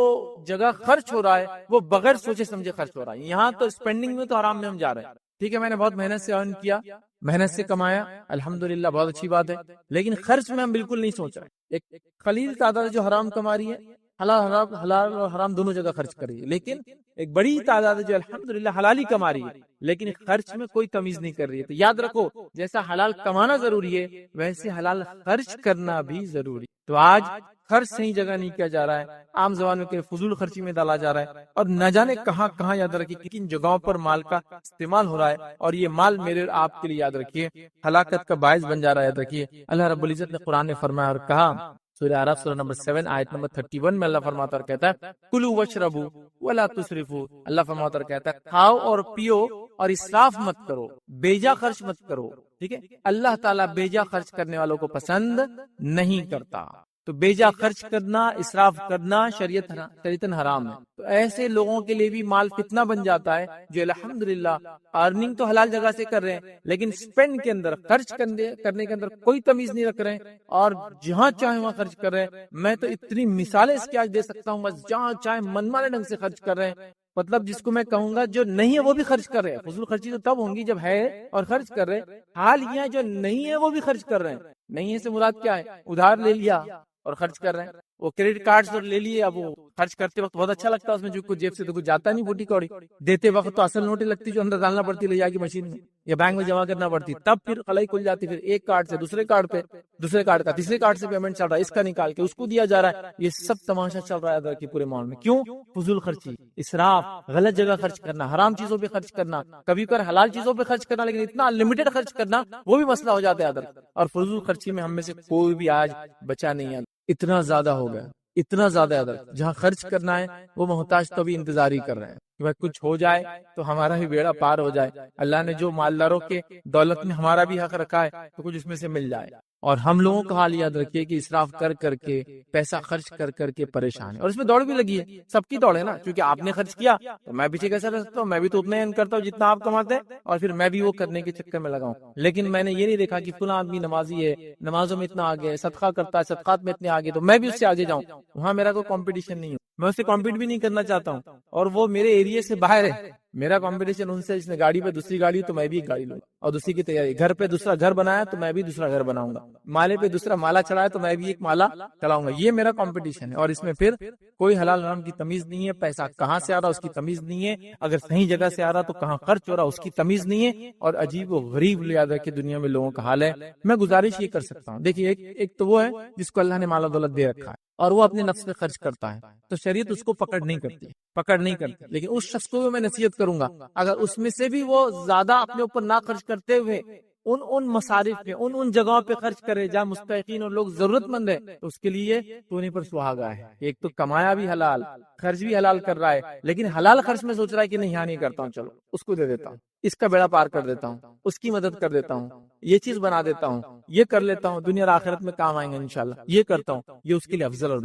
جگہ خرچ ہو رہا ہے وہ بغیر سوچے سمجھے خرچ ہو رہا ہے. یہاں تو اسپینڈنگ میں تو حرام میں ہم جا رہے ہیں. ٹھیک ہے, میں نے بہت محنت سے ارن کیا, محنت سے کمایا, الحمدللہ بہت اچھی بات ہے, لیکن خرچ میں ہم بالکل نہیں سوچ رہے. ایک قلیل تعداد جو حرام کما رہی ہے, حلال اور حرام دونوں جگہ خرچ کر رہی ہے, لیکن ایک بڑی تعداد جو الحمدللہ حلالی کما رہی ہے لیکن خرچ میں کوئی تمیز نہیں کر رہی ہے. تو یاد رکھو جیسا حلال کمانا ضروری ہے ویسے حلال خرچ کرنا بھی ضروری. تو آج خرچ صحیح جگہ نہیں کیا جا رہا ہے, عام زبان میں فضول خرچی میں ڈالا جا رہا ہے, اور نہ جانے کہاں کہاں یاد رکھیے کن جگہوں پر مال کا استعمال ہو رہا ہے, اور یہ مال میرے اور آپ کے لیے یاد رکھیے ہلاکت کا باعث بن جا رہا ہے. یاد رکھیے اللہ رب العزت نے قرآن میں فرمایا اور کہا, سورہ اعراف سورہ نمبر 7 آیت نمبر 31 میں اللہ فرماتا اور کہتا ہے کلوا واشربوا ولا تسرفوا. اللہ فرماتا اور کہتا ہے کھاؤ اور پیو اور اسراف مت کرو, بیجا خرچ مت کرو. ٹھیک ہے, اللہ تعالیٰ بیجا خرچ کرنے والوں کو پسند نہیں کرتا. تو بیجا خرچ کرنا, اسراف کرنا شریعتاً حرام ہے. تو ایسے لوگوں کے لیے بھی مال فتنہ بن جاتا ہے جو الحمدللہ ارننگ تو حلال جگہ سے کر رہے ہیں لیکن اسپینڈ کے اندر, خرچ کرنے کے اندر کوئی تمیز نہیں رکھ رہے ہیں, اور جہاں چاہے وہاں خرچ کر رہے ہیں. میں تو اتنی مثالیں اس کی آج دے سکتا ہوں, بس جہاں چاہے من مانے ڈھنگ سے خرچ کر رہے ہیں. مطلب جس کو میں کہوں گا جو نہیں ہے وہ بھی خرچ کر رہے ہیں. فضول خرچی تو تب ہوں گی جب ہے اور خرچ کر رہے ہیں, حال یہ ہے جو نہیں ہے وہ بھی خرچ کر رہے ہیں. نہیں ہے سے مراد کیا ہے, ادھار لے لیا اور خرچ کر رہے ہیں. وہ کریڈٹ کارڈ اور لے لیے، اب وہ خرچ کرتے وقت بہت اچھا لگتا ہے، اس میں جو کچھ جیب سے تو کچھ جاتا نہیں، بوٹی کوڑی دیتے وقت تو اصل نوٹیں لگتی جو اندر ڈالنا پڑتی لے جا کے مشین میں یا بینک میں جمع کرنا پڑتی، تب پھر خلائی کھل جاتی، پھر ایک کارڈ سے دوسرے کارڈ پہ، دوسرے کارڈ کا تیسرے کارڈ سے پیمنٹ چل رہا ہے، اس کا نکال کے اس کو دیا جا رہا ہے، یہ سب تماشا چل رہا ہے پورے ماحول میں۔ کیوں؟ فضول خرچی، اسراف، غلط جگہ خرچ کرنا، حرام چیزوں پہ خرچ کرنا، کبھی کبھار حلال چیزوں پہ خرچ کرنا، لیکن اتنا انلمیٹڈ خرچ کرنا وہ بھی مسئلہ ہو جاتا ہے ادھر۔ اور فضول خرچی میں ہم میں سے کوئی بھی آج بچا نہیں ہے، اتنا زیادہ ہو گیا، اتنا زیادہ ادھر جہاں خرچ کرنا ہے وہ محتاج تو بھی انتظار ہی کر رہے ہیں کہ بھائی کچھ ہو جائے تو ہمارا بھی بیڑا پار ہو جائے، اللہ نے جو مالداروں کے دولت میں ہمارا بھی حق رکھا ہے تو کچھ اس میں سے مل جائے۔ اور ہم لوگوں کا حال یاد رکھیے کہ اسراف کر کر کے، پیسہ خرچ کر کر کے پریشان ہے، اور اس میں دوڑ بھی لگی ہے، سب کی دوڑ ہے نا، کیونکہ آپ نے خرچ کیا تو میں پیچھے کیسے رہ سکتا ہوں، میں بھی تو اتنا ہی کرتا ہوں جتنا آپ کماتے ہیں، اور پھر میں بھی وہ کرنے کے چکر میں لگاؤں۔ لیکن میں نے یہ نہیں دیکھا کہ فلاں آدمی نمازی ہے، نمازوں میں اتنا آگے ہے، صدقہ کرتا ہے، صدقات میں اتنے آگے، تو میں بھی اس سے آگے جاؤں۔ وہاں میرا کوئی کمپٹیشن نہیں ہے، میں اس سے کمپیٹ بھی نہیں کرنا چاہتا ہوں، اور وہ میرے ایریے سے باہر ہے، میرا کمپٹیشن ان سے، جس نے گاڑی پہ دوسری گاڑی تو میں بھی ایک گاڑی لوں اور دوسری کی تیاری، گھر پہ دوسرا گھر بنایا تو میں بھی دوسرا گھر بناؤں گا، مالے پہ دوسرا مالا چڑھایا تو میں بھی ایک مالا چلاؤں گا، یہ میرا کمپٹیشن ہے۔ اور اس میں پھر کوئی حلال حرام کی تمیز نہیں ہے، پیسہ کہاں سے آ رہا اس کی تمیز نہیں ہے، اگر صحیح جگہ سے آ رہا تو کہاں خرچ ہو رہا اس کی تمیز نہیں ہے، اور عجیب و غریب یاد رکھے دنیا میں لوگوں کا حال ہے۔ میں گزارش یہ کر سکتا ہوں، دیکھیے ایک تو وہ ہے جس کو اللہ نے مال و دولت دے رکھا ہے اور وہ اپنے نفس پہ خرچ کرتا ہے، تو شریعت اس کو پکڑ نہیں کرتی، لیکن اس شخص کو بھی میں نصیحت کروں گا، اگر اس میں سے بھی وہ زیادہ اپنے اوپر نہ خرچ کرتے ہوئے ان مصارف پہ، ان جگہوں پہ خرچ کرے جہاں مستحقین اور لوگ ضرورت مند ہے، تو اس کے لیے سونے پر سہاگا ہے، ایک تو کمایا بھی حلال، خرچ بھی حلال کر رہا ہے، لیکن حلال خرچ میں سوچ رہا ہے کہ نہیں یہاں نہیں کرتا ہوں، چلو اس کو دے دیتا ہوں، اس کا بیڑا پار کر دیتا ہوں، اس کی مدد کر دیتا ہوں، یہ چیز بنا دیتا ہوں، یہ کر لیتا ہوں، دنیا اور آخرت میں کام آئیں گے انشاءاللہ، یہ کرتا ہوں، یہ اس کے لیے افضل اور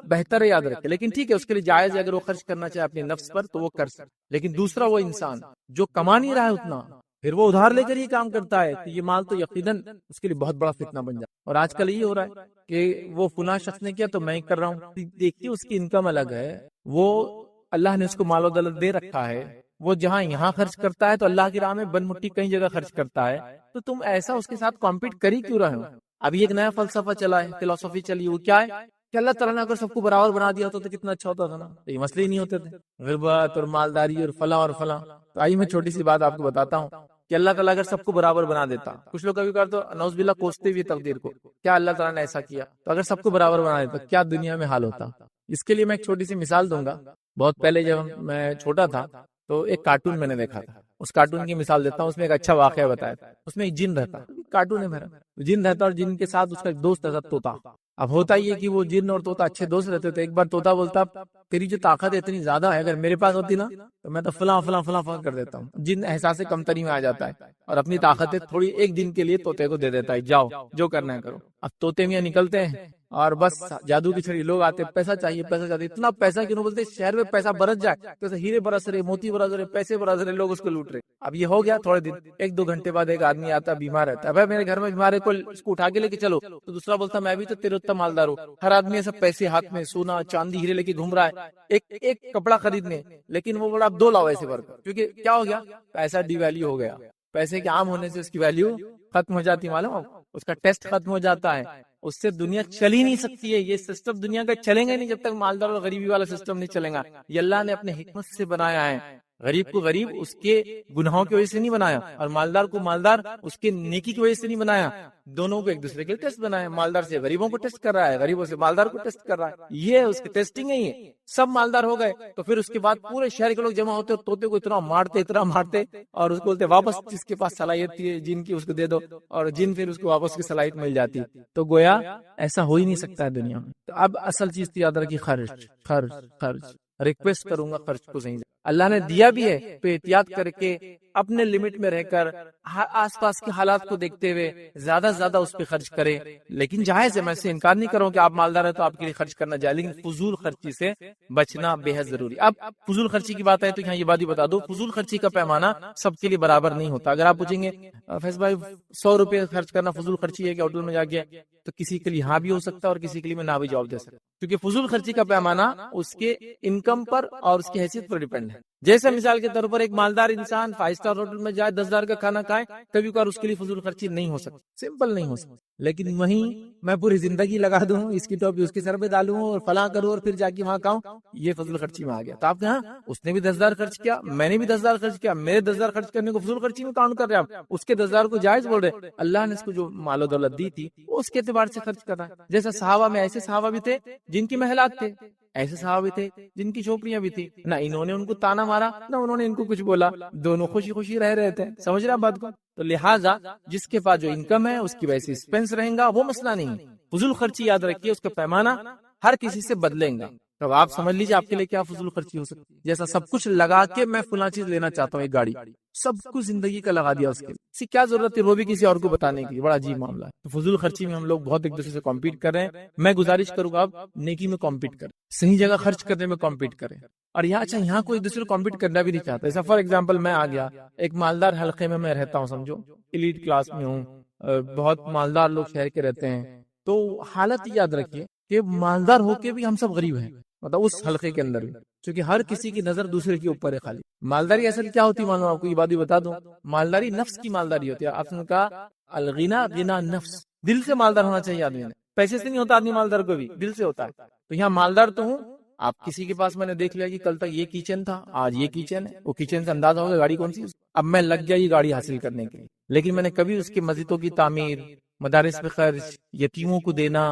بہتر ہے، یاد رکھے۔ لیکن ٹھیک ہے، اس کے لیے جائز ہے، اگر وہ خرچ کرنا چاہے اپنے نفس پر تو وہ کر سکے، لیکن دوسرا وہ انسان جو کما نہیں رہا ہے اتنا، پھر وہ ادھار لے کر یہ کام کرتا ہے، تو یہ مال تو یقیناً اس کے لیے بہت بڑا فتنہ بن جاتا ہے۔ اور آج کل یہ ہو رہا ہے کہ وہ فلاں شخص نے کیا تو میں کر رہا ہوں، دیکھیے اس کی انکم الگ ہے، وہ اللہ نے اس کو مال و دولت دے رکھا ہے، وہ جہاں یہاں خرچ کرتا ہے تو اللہ کی راہ میں بن مٹی کئی جگہ خرچ کرتا ہے، تو تم ایسا اس کے ساتھ کمپیٹ کر ہی کیوں رہے ہو؟ ابھی ایک نیا فلسفہ چلا ہے، فلسفی چلی، وہ کیا ہے کہ اللہ تعالیٰ نے اگر سب کو برابر بنا دیا ہوتا تو کتنا اچھا ہوتا تھا نا، تو یہ مسئلے ہی نہیں ہوتے تھے، غربت اور مالداری اور فلاں اور فلاں۔ تو آئیے میں چھوٹی سی بات آپ کو بتاتا ہوں کہ اللہ تعالیٰ اگر سب کو برابر بنا دیتا، کچھ لوگ کبھی کبھار تو نعوذ باللہ کوستے بھی تقدیر کو، کیا اللہ تعالیٰ نے ایسا کیا، تو اگر سب کو برابر بنا دیتا کیا دنیا میں حال ہوتا؟ اس کے لیے میں ایک چھوٹی سی مثال دوں گا۔ بہت پہلے جب میں چھوٹا تھا تو ایک کارٹون میں نے دیکھا تھا، اس کارٹون کی مثال دیتا ہوں، اس میں ایک اچھا واقعہ بتایا تھا، اس میں ایک جن رہتا، کارٹون ہے میرا، جن رہتا اور جن کے ساتھ اس کا ایک دوست رہتا طوطا۔ اب ہوتا یہ کہ وہ جن اور طوطا اچھے دوست رہتے تھے، ایک بار طوطا بولتا تیری جو طاقت ہے اتنی زیادہ ہے، اگر میرے پاس ہوتی نا تو میں تو فلاں فلاں فلاں فلاں کر دیتا ہوں۔ جن احساس کمتری میں آ جاتا ہے اور اپنی طاقتیں تھوڑی ایک دن کے لیے طوطے کو دے دیتا ہے، جاؤ جو کرنا ہے کرو۔ اب طوطے میاں نکلتے ہیں اور بس جادو کی چھڑی، لوگ آتے پیسہ چاہیے پیسہ چاہیے، اتنا پیسہ کیوں بولتے شہر میں پیسہ برس جائے تو ہیرے برس رہے، موتی برس رہے، پیسے برس رہے، لوگ اس کو لوٹ رہے۔ اب یہ ہو گیا تھوڑے دن، ایک دو گھنٹے بعد ایک آدمی آتا بیمار رہتا ہے، بھائی میرے گھر میں بیمار ہے، کوئی اس کو اٹھا کے لے کے چلو، تو دوسرا بولتا میں بھی تو تیرے اتنا مالدار ہوں، ہر آدمی ایسا پیسے ہاتھ میں سونا چاندی ہیرے لے کے گھوم رہا ہے ایک کپڑا خریدنے، لیکن وہ بولا اب 2 لاؤ ایسے بھر، کیونکہ کیا ہو گیا، پیسہ ڈی ویلیو ہو گیا، پیسے کے عام ہونے سے اس کی ویلیو ختم ہو جاتی، معلوم اس کا ٹیسٹ ختم ہو جاتا ہے، اس سے دنیا چل ہی نہیں سکتی ہے، یہ سسٹم دنیا کا چلیں گے نہیں جب تک مالدار اور غریبی والا سسٹم نہیں چلے گا۔ یہ اللہ نے اپنے حکمت سے بنایا ہے، غریب کو غریب اس کے گناہوں کی وجہ سے نہیں بنایا، اور مالدار کو مالدار اس کے نیکی کی وجہ سے نہیں بنایا، دونوں کو ایک دوسرے کے ٹیسٹ بنایا، مالدار سے غریبوں کو ٹیسٹ کر رہا ہے، غریبوں سے مالدار کو ٹیسٹ کر رہا ہے، یہ اس کی ٹیسٹنگ ہے۔ یہ سب مالدار ہو گئے تو پھر اس کے بعد پورے شہر کے لوگ جمع ہوتے اور طوطے کو اتنا مارتے اور اس کو بولتے واپس جس کے پاس صلاحیت تھی جن کی اس کو دے دو، اور جن پھر اس کو واپس کی صلاحیت مل جاتی، تو گویا ایسا ہو ہی نہیں سکتا ہے دنیا میں۔ تو اب اصل چیز تو یاد رکھیے، خرچ ریکویسٹ کروں گا خرچ کو صحیح، اللہ نے دیا بھی ہے تو احتیاط کر کے اپنے لمٹ میں رہ کر آس پاس کے حالات کو دیکھتے ہوئے زیادہ سے زیادہ اس پہ خرچ کرے، لیکن جائز ہے، میں سے انکار نہیں کروں کہ آپ مالدار ہیں تو آپ کے لیے خرچ کرنا جائز، لیکن فضول خرچی سے بچنا بے حد ضروری۔ اب فضول خرچی کی بات ہے تو یہاں یہ بات ہی بتا دو، فضول خرچی کا پیمانہ سب کے لیے برابر نہیں ہوتا۔ اگر آپ پوچھیں گے فیض بھائی 100 روپے خرچ کرنا فضول خرچی ہے کہ ہوٹل میں جا کے، تو کسی کے لیے ہاں بھی ہو سکتا ہے اور کسی کے لیے میں نہ بھی جواب دے سکتا، کیونکہ فضول خرچی کا پیمانہ اس کے انکم پر اور اس کی حیثیت پر ڈیپینڈ ہے۔ جیسے مثال کے طور پر ایک مالدار انسان 5 اسٹار ہوٹل میں جائے 10,000 کا کھانا کھائے، کبھی کبھار اس کے لیے فضول خرچی نہیں ہو سکتی، سمپل نہیں ہو سکتی. لیکن وہیں میں پوری زندگی لگا دوں، اس کی ٹوپی اس کے سر پہ ڈالوں اور فلاں کروں اور پھر جا کے وہاں کھاؤں، یہ فضول خرچی میں آ گیا. تو آپ کہاں اس نے بھی 10,000 خرچ کیا، میں نے بھی 10,000 خرچ کیا، میرے 10,000 خرچ کرنے کو فضول خرچی میں کاؤنٹ کر رہے آپ، اس کے 10,000 کو جائز بول رہے. اللہ نے اس کو جو مال و دولت دی تھی وہ اس کے اعتبار سے خرچ کر رہا ہے. جیسا صحابہ میں ایسے صحابہ بھی تھے جن کی محلات تھے، ایسے صحابہ بھی تھے جن کی جھوپڑیاں بھی تھی، نہ انہوں نے ان کو تانا مارا نہ انہوں نے ان کو کچھ بولا، دونوں خوشی خوشی رہ رہے تھے. سمجھ رہے ہیں بات کو؟ تو لہٰذا جس کے پاس جو انکم ہے اس کی ویسی ایکسپینس رہیں گا، وہ مسئلہ نہیں. فضول خرچی یاد رکھیے اس کا پیمانہ ہر کسی سے بدلیں گا. تو آپ سمجھ لیجیے آپ کے لیے کیا فضول خرچی ہو سکتی ہے. جیسا سب کچھ لگا کے میں فلاں چیز لینا چاہتا ہوں، ایک گاڑی، سب کچھ زندگی کا لگا دیا اس کے لیے، اس کی کیا ضرورت ہے وہ بھی کسی اور کو بتانے کی؟ بڑا عجیب معاملہ ہے. تو فضول خرچی میں ہم لوگ بہت ایک دوسرے سے کمپیٹ کر رہے ہیں. میں گزارش کروں گا آپ نیکی میں کمپیٹ کریں، صحیح جگہ خرچ کرنے میں کمپیٹ کریں. اور یہاں اچھا یہاں کوئی دوسرے کو کمپیٹ کرنا بھی نہیں چاہتا. ایسا فار ایگزامپل میں آ گیا ایک مالدار حلقے میں رہتا ہوں، سمجھو ایلیٹ کلاس میں ہوں، بہت مالدار لوگ شہر کے رہتے ہیں. تو حالت یاد رکھیے کہ مالدار ہو کے بھی ہم سب غریب ہیں، مطلب اس حلقے کے اندر بھی، کیونکہ ہر کسی کی نظر دوسرے کے اوپر ہے. خالی مالداری اصل کیا ہوتی ہے معلوم آپ کو؟ یہ بات بھی بتا دوں، مالداری نفس کی مالداری ہوتی ہے. آپ نے کہا الغنا غنا نفس، دل سے مالدار ہونا چاہیے آدمی نے. پیسے سے نہیں ہوتا آدمی مالدار، کو بھی دل سے ہوتا ہے. تو یہاں مالدار تو ہوں، آپ کسی کے پاس میں نے دیکھ لیا کہ کل تک یہ کچن تھا، آج یہ کچن ہے، وہ کچن سے اندازہ ہوگا گاڑی کون سی، اب میں لگ گیا یہ گاڑی حاصل کرنے کے لیے. لیکن میں نے کبھی اس کی مسجدوں کی تعمیر، مدارس پہ خرچ، یتیموں کو دینا،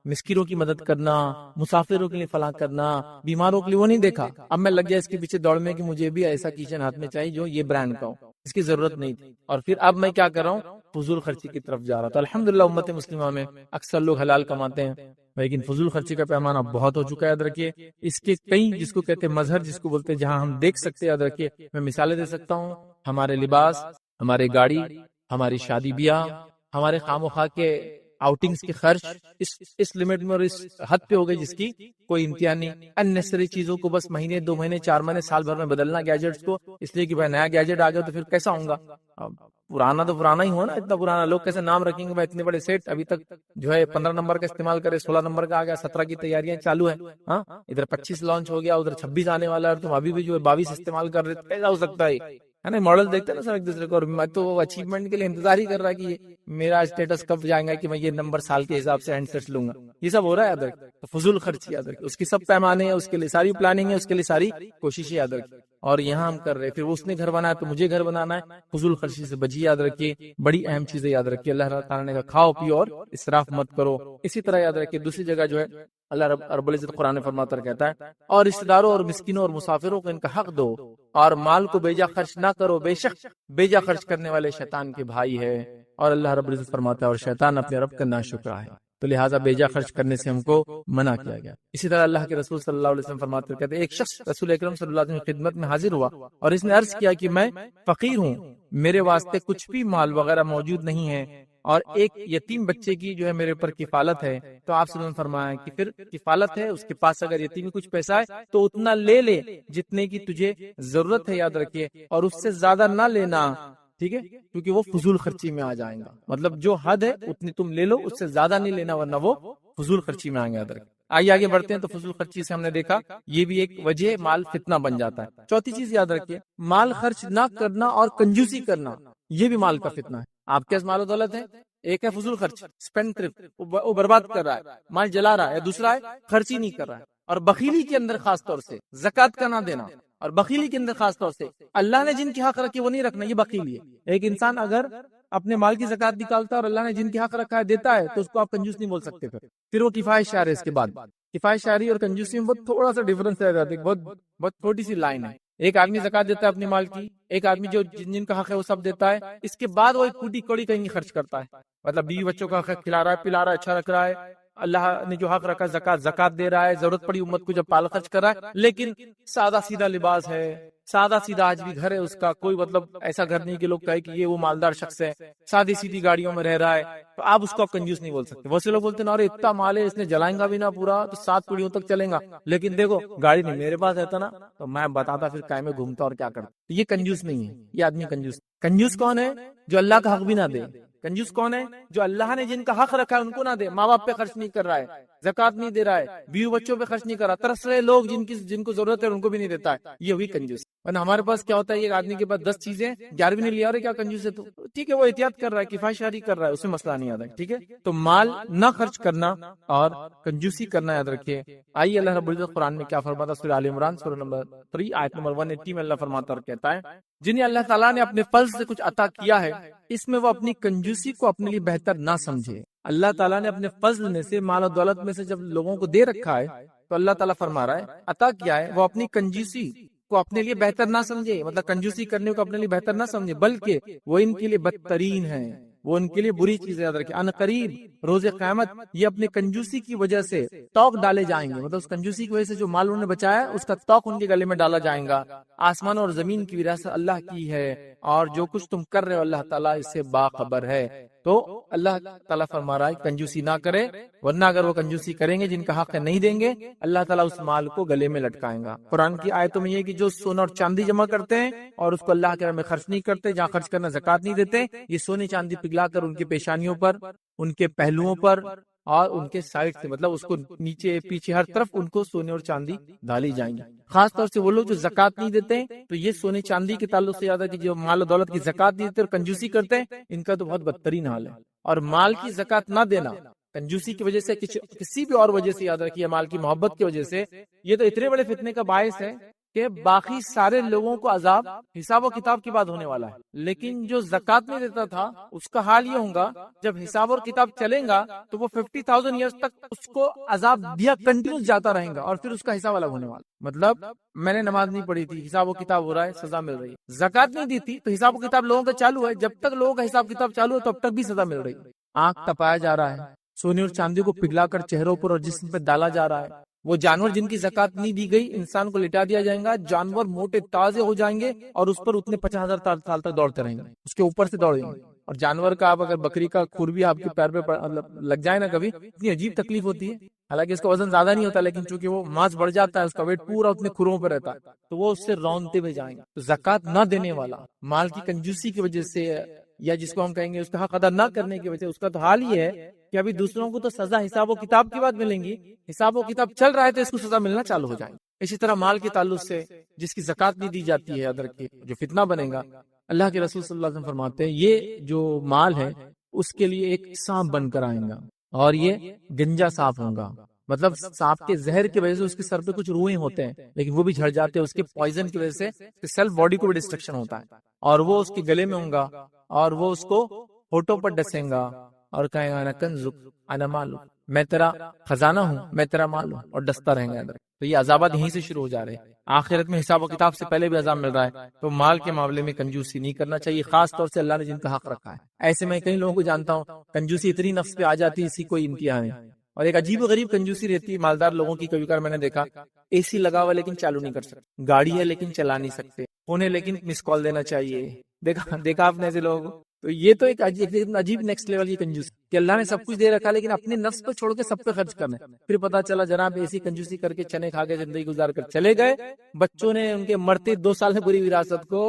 مسکینوں کی مدد کرنا، مسافروں کے لیے فلاح کرنا، بیماروں کے لیے وہ نہیں دیکھا. اب میں لگ گیا اس کے پیچھے دوڑ میں کہ مجھے بھی ایسا کچن ہاتھ میں چاہیے جو یہ برانڈ کا ہو، اس کی ضرورت نہیں تھی. اور پھر اب میں کیا کر رہا ہوں؟ فضول خرچی کی طرف جا رہا. تو الحمدللہ امت مسلمہ میں اکثر لوگ حلال کماتے ہیں، لیکن فضول خرچی کا پیمانہ بہت ہو چکا ہے. یاد رکھیے اس کے کئی، جس کو کہتے ہیں مظہر، جس کو بولتے ہیں جہاں ہم دیکھ سکتے ہیں. یاد رکھیے میں مثالیں دے سکتا ہوں، ہمارے لباس، ہمارے گاڑی، ہماری شادی بیاہ، ہمارے خام و خواہ کے آؤٹنگز کے خرچ اس لمٹ میں اور اس حد پہ ہو گئی جس کی کوئی امتحان نہیں. اننیسری چیزوں کو بس مہینے 2 مہینے 4 مہینے سال بھر میں بدلنا، گیجٹس کو، اس لیے کہ بھائی نیا گیجٹ آ گیا تو پھر کیسا ہوں گا؟ پرانا تو پرانا ہی ہو نا. اتنا پرانا لوگ کیسے نام رکھیں گے بھائی اتنے بڑے سیٹ ابھی تک جو ہے 15 نمبر کا استعمال کرے، 16 نمبر کا آ گیا، 17 کی تیاریاں چالو ہے. ہاں ادھر 25 لانچ ہو گیا، ادھر 26 آنے والا ہے، تم ابھی بھی جو ہے 22 استعمال کر رہے، کیسا ہو سکتا ہے؟ نا ماڈل دیکھتے ہیں نا سر ایک دوسرے کو، اور میں تو اچیومنٹ کے لیے انتظار ہی کر رہا ہے کہ یہ میرا اسٹیٹس کب جائے گا کہ میں یہ نمبر سال کے حساب سے ہینڈ سیٹ لوں گا. یہ سب ہو رہا ہے. یاد رکھ تو فضول خرچی یاد رکھ، اس کی سب پیمانے ہیں، اس کے لیے ساری پلاننگ ہے، اس کے لیے ساری کوششیں یاد رکھ. اور یہاں ہم کر رہے پھر اس نے گھر بنایا تو مجھے گھر بنانا ہے. فضول خرچی سے بچیے. یاد رکھیے بڑی اہم چیزیں یاد رکھیے. اللہ تعالیٰ نے کہا کھاؤ پیو اور اسراف مت کرو. اسی طرح یاد رکھیے دوسری جگہ جو ہے اللہ رب العزت قرآن فرماتا کہتا ہے اور رشتہ داروں اور مسکینوں اور مسافروں کو ان کا حق دو اور مال کو بیجا خرچ نہ کرو، بے شک بیجا خرچ کرنے والے شیطان کے بھائی ہے. اور اللہ رب العزت فرماتا ہے اور شیطان اپنے رب کا ناشکرا ہے، تو لہٰذا بیجا خرچ کرنے سے ہم کو منع کیا گیا. اسی طرح اللہ کے رسول صلی اللہ علیہ وسلم فرماتے کہتے ہیں ایک شخص رسول اکرم صلی اللہ علیہ وسلم کی خدمت میں حاضر ہوا اور اس نے عرض کیا کہ میں فقیر ہوں، میرے واسطے کچھ بھی مال وغیرہ موجود نہیں ہے اور ایک یتیم بچے کی جو ہے میرے اوپر کفالت ہے. تو آپ صلی اللہ علیہ وسلم فرمایا کہ پھر کفالت ہے، اس کے پاس اگر یتیم کچھ پیسہ ہے تو اتنا لے لے جتنے کی تجھے ضرورت ہے. یاد رکھیے اور اس سے زیادہ نہ لینا، ٹھیک ہے، کیونکہ وہ فضول خرچی میں آ جائیں گا. مطلب جو حد ہے اتنی تم لے لو، اس سے زیادہ نہیں لینا ورنہ وہ فضول خرچی میں آئیں گے. یاد رکھیے. آئیے آگے بڑھتے ہیں. تو فضول خرچی سے ہم نے دیکھا یہ بھی ایک وجہ مال فتنہ بن جاتا ہے. چوتھی چیز یاد رکھیے مال خرچ نہ کرنا اور کنجوسی کرنا، یہ بھی مال کا فتنہ ہے. آپ کے پاس مال و دولت ہے، ایک ہے فضول خرچ، اسپینڈ تھرفٹ، وہ برباد کر رہا ہے، مال جلا رہا ہے. دوسرا ہے خرچ ہی نہیں کر رہا ہے. اور بخیلی کے اندر خاص طور سے زکوٰۃ کا نہ دینا، اور بخیلی کے اندر خاص طور سے اللہ نے جن کے حق رکھے وہ نہیں رکھنا، یہ بخیلی ہے. ایک انسان اگر اپنے مال کی زکوٰۃ نکالتا ہے اور اللہ نے جن کے حق رکھا ہے دیتا ہے تو اس کو آپ کنجوس نہیں بول سکتے. پھر وہ کفایت شعر ہے. اس کے بعد کفایت شعری اور کنجوسی میں بہت تھوڑا سا ڈفرنس رہ جاتا ہے، بہت چھوٹی سی لائن ہے. ایک آدمی زکوٰۃ دیتا ہے اپنے مال کی، ایک آدمی جو جن کا حق ہے وہ سب دیتا ہے، اس کے بعد وہ ایک کوٹی کوڑی کہیں خرچ کرتا ہے. مطلب بیوی بچوں کا حق کھلا رہا ہے، پلا رہا ہے، اچھا رکھ رہا ہے، اللہ نے جو حق رکھا زکوٰۃ دے رہا ہے، ضرورت پڑی امت کو جب پال خرچ کر رہا ہے. لیکن سادہ سیدھا لباس ہے، سادہ سیدھا آج بھی گھر ہے اس کا، کوئی مطلب ایسا گھر نہیں کہ لوگ کہے کہ یہ وہ مالدار شخص ہے، سادی سیدھی گاڑیوں میں رہ رہا ہے، تو آپ اس کو کنجوس نہیں بول سکتے. بہت سے لوگ بولتے ہیں ارے اتنا مال ہے اس نے جلائیں گا بھی نہ پورا تو 7 پیڑھیوں تک چلیں گا، لیکن دیکھو گاڑی نہیں میرے پاس رہتا نا تو میں بتاتا پھر کائے میں گھومتا اور کیا کرتا. یہ کنجوس نہیں ہے. یہ آدمی کنجوس کون ہے؟ جو اللہ کا حق بھی نہ دے. کنجوس کون ہے؟ جو اللہ نے جن کا حق رکھا ہے ان کو نہ دے، ماں باپ پہ خرچ نہیں کر رہا ہے، زکات نہیں دے رہا ہے، بیوی بچوں پہ خرچ نہیں کر رہا، ترس رہے لوگ جن کو ضرورت ہے ان کو بھی نہیں دیتا ہے، یہ ہوئی کنجوس۔ ورنہ ہمارے پاس کیا ہوتا ہے، ایک آدمی کے پاس 10 چیزیں 11 بھی نہیں لیا، اور کیا کنجوس ہے تو ٹھیک ہے وہ احتیاط کر رہا ہے، کفایت شاری کر رہا ہے، اس میں مسئلہ نہیں آتا ہے، ٹھیک ہے۔ تو مال نہ خرچ کرنا اور کنجوسی کرنا یاد رکھیے۔ آئیے اللہ رب العزت قرآن میں کیا فرماتا، سورہ آل عمران سورہ نمبر 3 آیت نمبر 180 میں اللہ فرماتا اور کہتا ہے، جنہیں اللہ تعالیٰ نے اپنے فضل سے کچھ عطا کیا ہے، اس میں وہ اپنی کنجوسی کو اپنے لیے بہتر نہ سمجھے۔ اللہ تعالیٰ نے اپنے فضل میں سے، مال و دولت میں سے جب لوگوں کو دے رکھا ہے، تو اللہ تعالیٰ فرما رہا ہے عطا کیا ہے، وہ اپنی کنجوسی کو اپنے لیے بہتر نہ سمجھے، مطلب کنجوسی کرنے کو اپنے لیے بہتر نہ سمجھے، بلکہ وہ ان کے لیے بدترین ہے، وہ ان کے لیے بری چیز ہے۔ یاد رکھیں ان قریب روز قیامت یہ اپنے کنجوسی کی وجہ سے توق ڈالے جائیں گے، مطلب اس کنجوسی کی وجہ سے جو مال انہوں نے بچایا اس کا توق ان کے گلے میں ڈالا جائے گا۔ آسمان اور زمین کی وراثت اللہ کی ہے، اور جو کچھ تم کر رہے ہو اللہ تعالیٰ اس سے باخبر ہے۔ تو اللہ تعالیٰ فرما رہا ہے کنجوسی نہ کرے، ورنہ اگر وہ کنجوسی کریں گے، جن کا حق ہے نہیں دیں گے، اللہ تعالیٰ اس مال کو گلے میں لٹکائیں گا۔ قرآن کی آیتوں میں یہ کہ جو سونا اور چاندی جمع کرتے ہیں اور اس کو اللہ کے راہ میں خرچ نہیں کرتے، جہاں خرچ کرنا زکوٰۃ نہیں دیتے، یہ سونے چاندی پگھلا کر ان کے پیشانیوں پر، ان کے پہلوؤں پر اور ان کے سائڈ سے، مطلب اس کو نیچے پیچھے ہر طرف ان کو سونے اور چاندی ڈالی جائیں گی۔ خاص طور سے وہ لوگ جو زکوٰۃ نہیں دیتے، تو یہ سونے چاندی کے تعلق سے یاد ہے کہ جو مال و دولت کی زکوٰۃ نہیں دیتے اور کنجوسی کرتے ہیں، ان کا تو بہت بدترین حال ہے۔ اور مال کی زکوٰۃ نہ دینا کنجوسی کی وجہ سے، کسی بھی اور وجہ سے، یاد رکھیے مال کی محبت کی وجہ سے، یہ تو اتنے بڑے فتنے کا باعث ہے کہ باقی سارے لوگوں کو عذاب حساب و کتاب کی بات ہونے والا ہے۔ لیکن جو زکوٰۃ نہیں دیتا تھا اس کا حال یہ ہوگا، جب حساب اور کتاب چلیں گا تو وہ 50,000 ایئرز تک اس کو عذاب دیا کنٹینیوس جاتا رہے گا، اور پھر اس کا حساب الگ ہونے والا۔ مطلب میں نے نماز نہیں پڑھی تھی، حساب و کتاب ہو رہا ہے، سزا مل رہی ہے۔ زکوٰۃ نہیں دی تھی تو حساب و کتاب لوگوں کا چالو ہے، جب تک لوگوں کا حساب کتاب چالو ہے تب تک بھی سزا مل رہی ہے۔ آنکھ تپایا جا رہا ہے، سونے اور چاندی کو پگھلا کر چہروں پر اور جسم پہ ڈالا جا رہا ہے۔ وہ جانور جن کی زکوٰۃ نہیں دی گئی، انسان کو لٹا دیا جائے گا، جانور موٹے تازے ہو جائیں گے اور اس پر اتنے 50,000 سال تک دوڑتے رہیں گے، اس کے اوپر سے دوڑیں گے۔ اور جانور کا آپ اگر بکری کا کھر بھی آپ کے پیر پہ لگ جائے نا کبھی، اتنی عجیب تکلیف ہوتی ہے، حالانکہ اس کا وزن زیادہ نہیں ہوتا، لیکن چونکہ وہ ماس بڑھ جاتا ہے، اس کا ویٹ پورا اتنے کھروں پہ رہتا ہے، تو وہ اس سے رونتے ہوئے جائیں گے۔ تو زکوٰۃ نہ دینے والا مال کی کنجوسی کی وجہ سے، یا جس کو ہم کہیں گے اس کا حق ادا نہ کرنے کی وجہ سے، اس کا تو حال یہ ہے کہ ابھی دوسروں کو تو سزا حساب و کتاب کی بات ملیں گی، حساب و کتاب چل رہا ہے تو اس کو سزا ملنا چالو ہو جائیں گی۔ اسی طرح مال کے تعلق سے جس کی زکوٰۃ نہیں دی جاتی ہے، یاد رکھیے جو فتنہ بنے گا، اللہ کے رسول صلی اللہ علیہ وسلم فرماتے ہیں یہ جو مال ہے اس کے لیے ایک سانپ بن کر آئے گا، اور یہ گنجا سانپ ہوگا، مطلب سانپ کے زہر کی وجہ سے اس کے سر پہ کچھ روئیں ہوتے ہیں لیکن وہ بھی جھڑ جاتے ہیں، اس کے پوائزن کی وجہ سے سیلف باڈی کو بھی ڈسٹرکشن ہوتا ہے، اور وہ اس کے گلے میں ہوں گا، اور وہ اس کو ہونٹوں پر ڈسیں گا اور کہے گا انا کنزک انا مالک، میں تیرا خزانہ ہوں، میں تیرا مال ہوں، اور ڈستا رہیں گا ادھر۔ تو یہ عذابات یہیں سے شروع ہو جا رہے ہیں، آخرت میں حساب و کتاب سے پہلے بھی عذاب مل رہا ہے۔ تو مال کے معاملے میں کنجوسی نہیں کرنا چاہیے، خاص طور سے اللہ نے جن کا حق رکھا ہے۔ ایسے میں کئی لوگوں کو جانتا ہوں کنجوسی اتنی نفس پہ آ جاتی ہے، اسی کوئی امتحان ہے، اور ایک عجیب و غریب کنجوسی رہتی ہے مالدار لوگوں کی۔ کبھی کبھار میں نے دیکھا اے سی لگا ہوا لیکن چالو نہیں کر سکتے، گاڑی ہے لیکن چلا نہیں سکتے، فون ہے لیکن مس کال دینا چاہیے، دیکھا آپ نے ایسے لوگ۔ تو یہ تو ایک عجیب نیکسٹ لیول کی کنجوسی کہ اللہ نے سب کچھ دے رکھا لیکن اپنے نفس کو چھوڑ کے سب پہ خرچ کرنا ہے۔ پھر پتا چلا جناب ایسی کنجوسی کر کے چنے کھا کے زندگی گزار کر چلے گئے، بچوں نے ان کے مرتے 2 سال میں پوری وراثت کو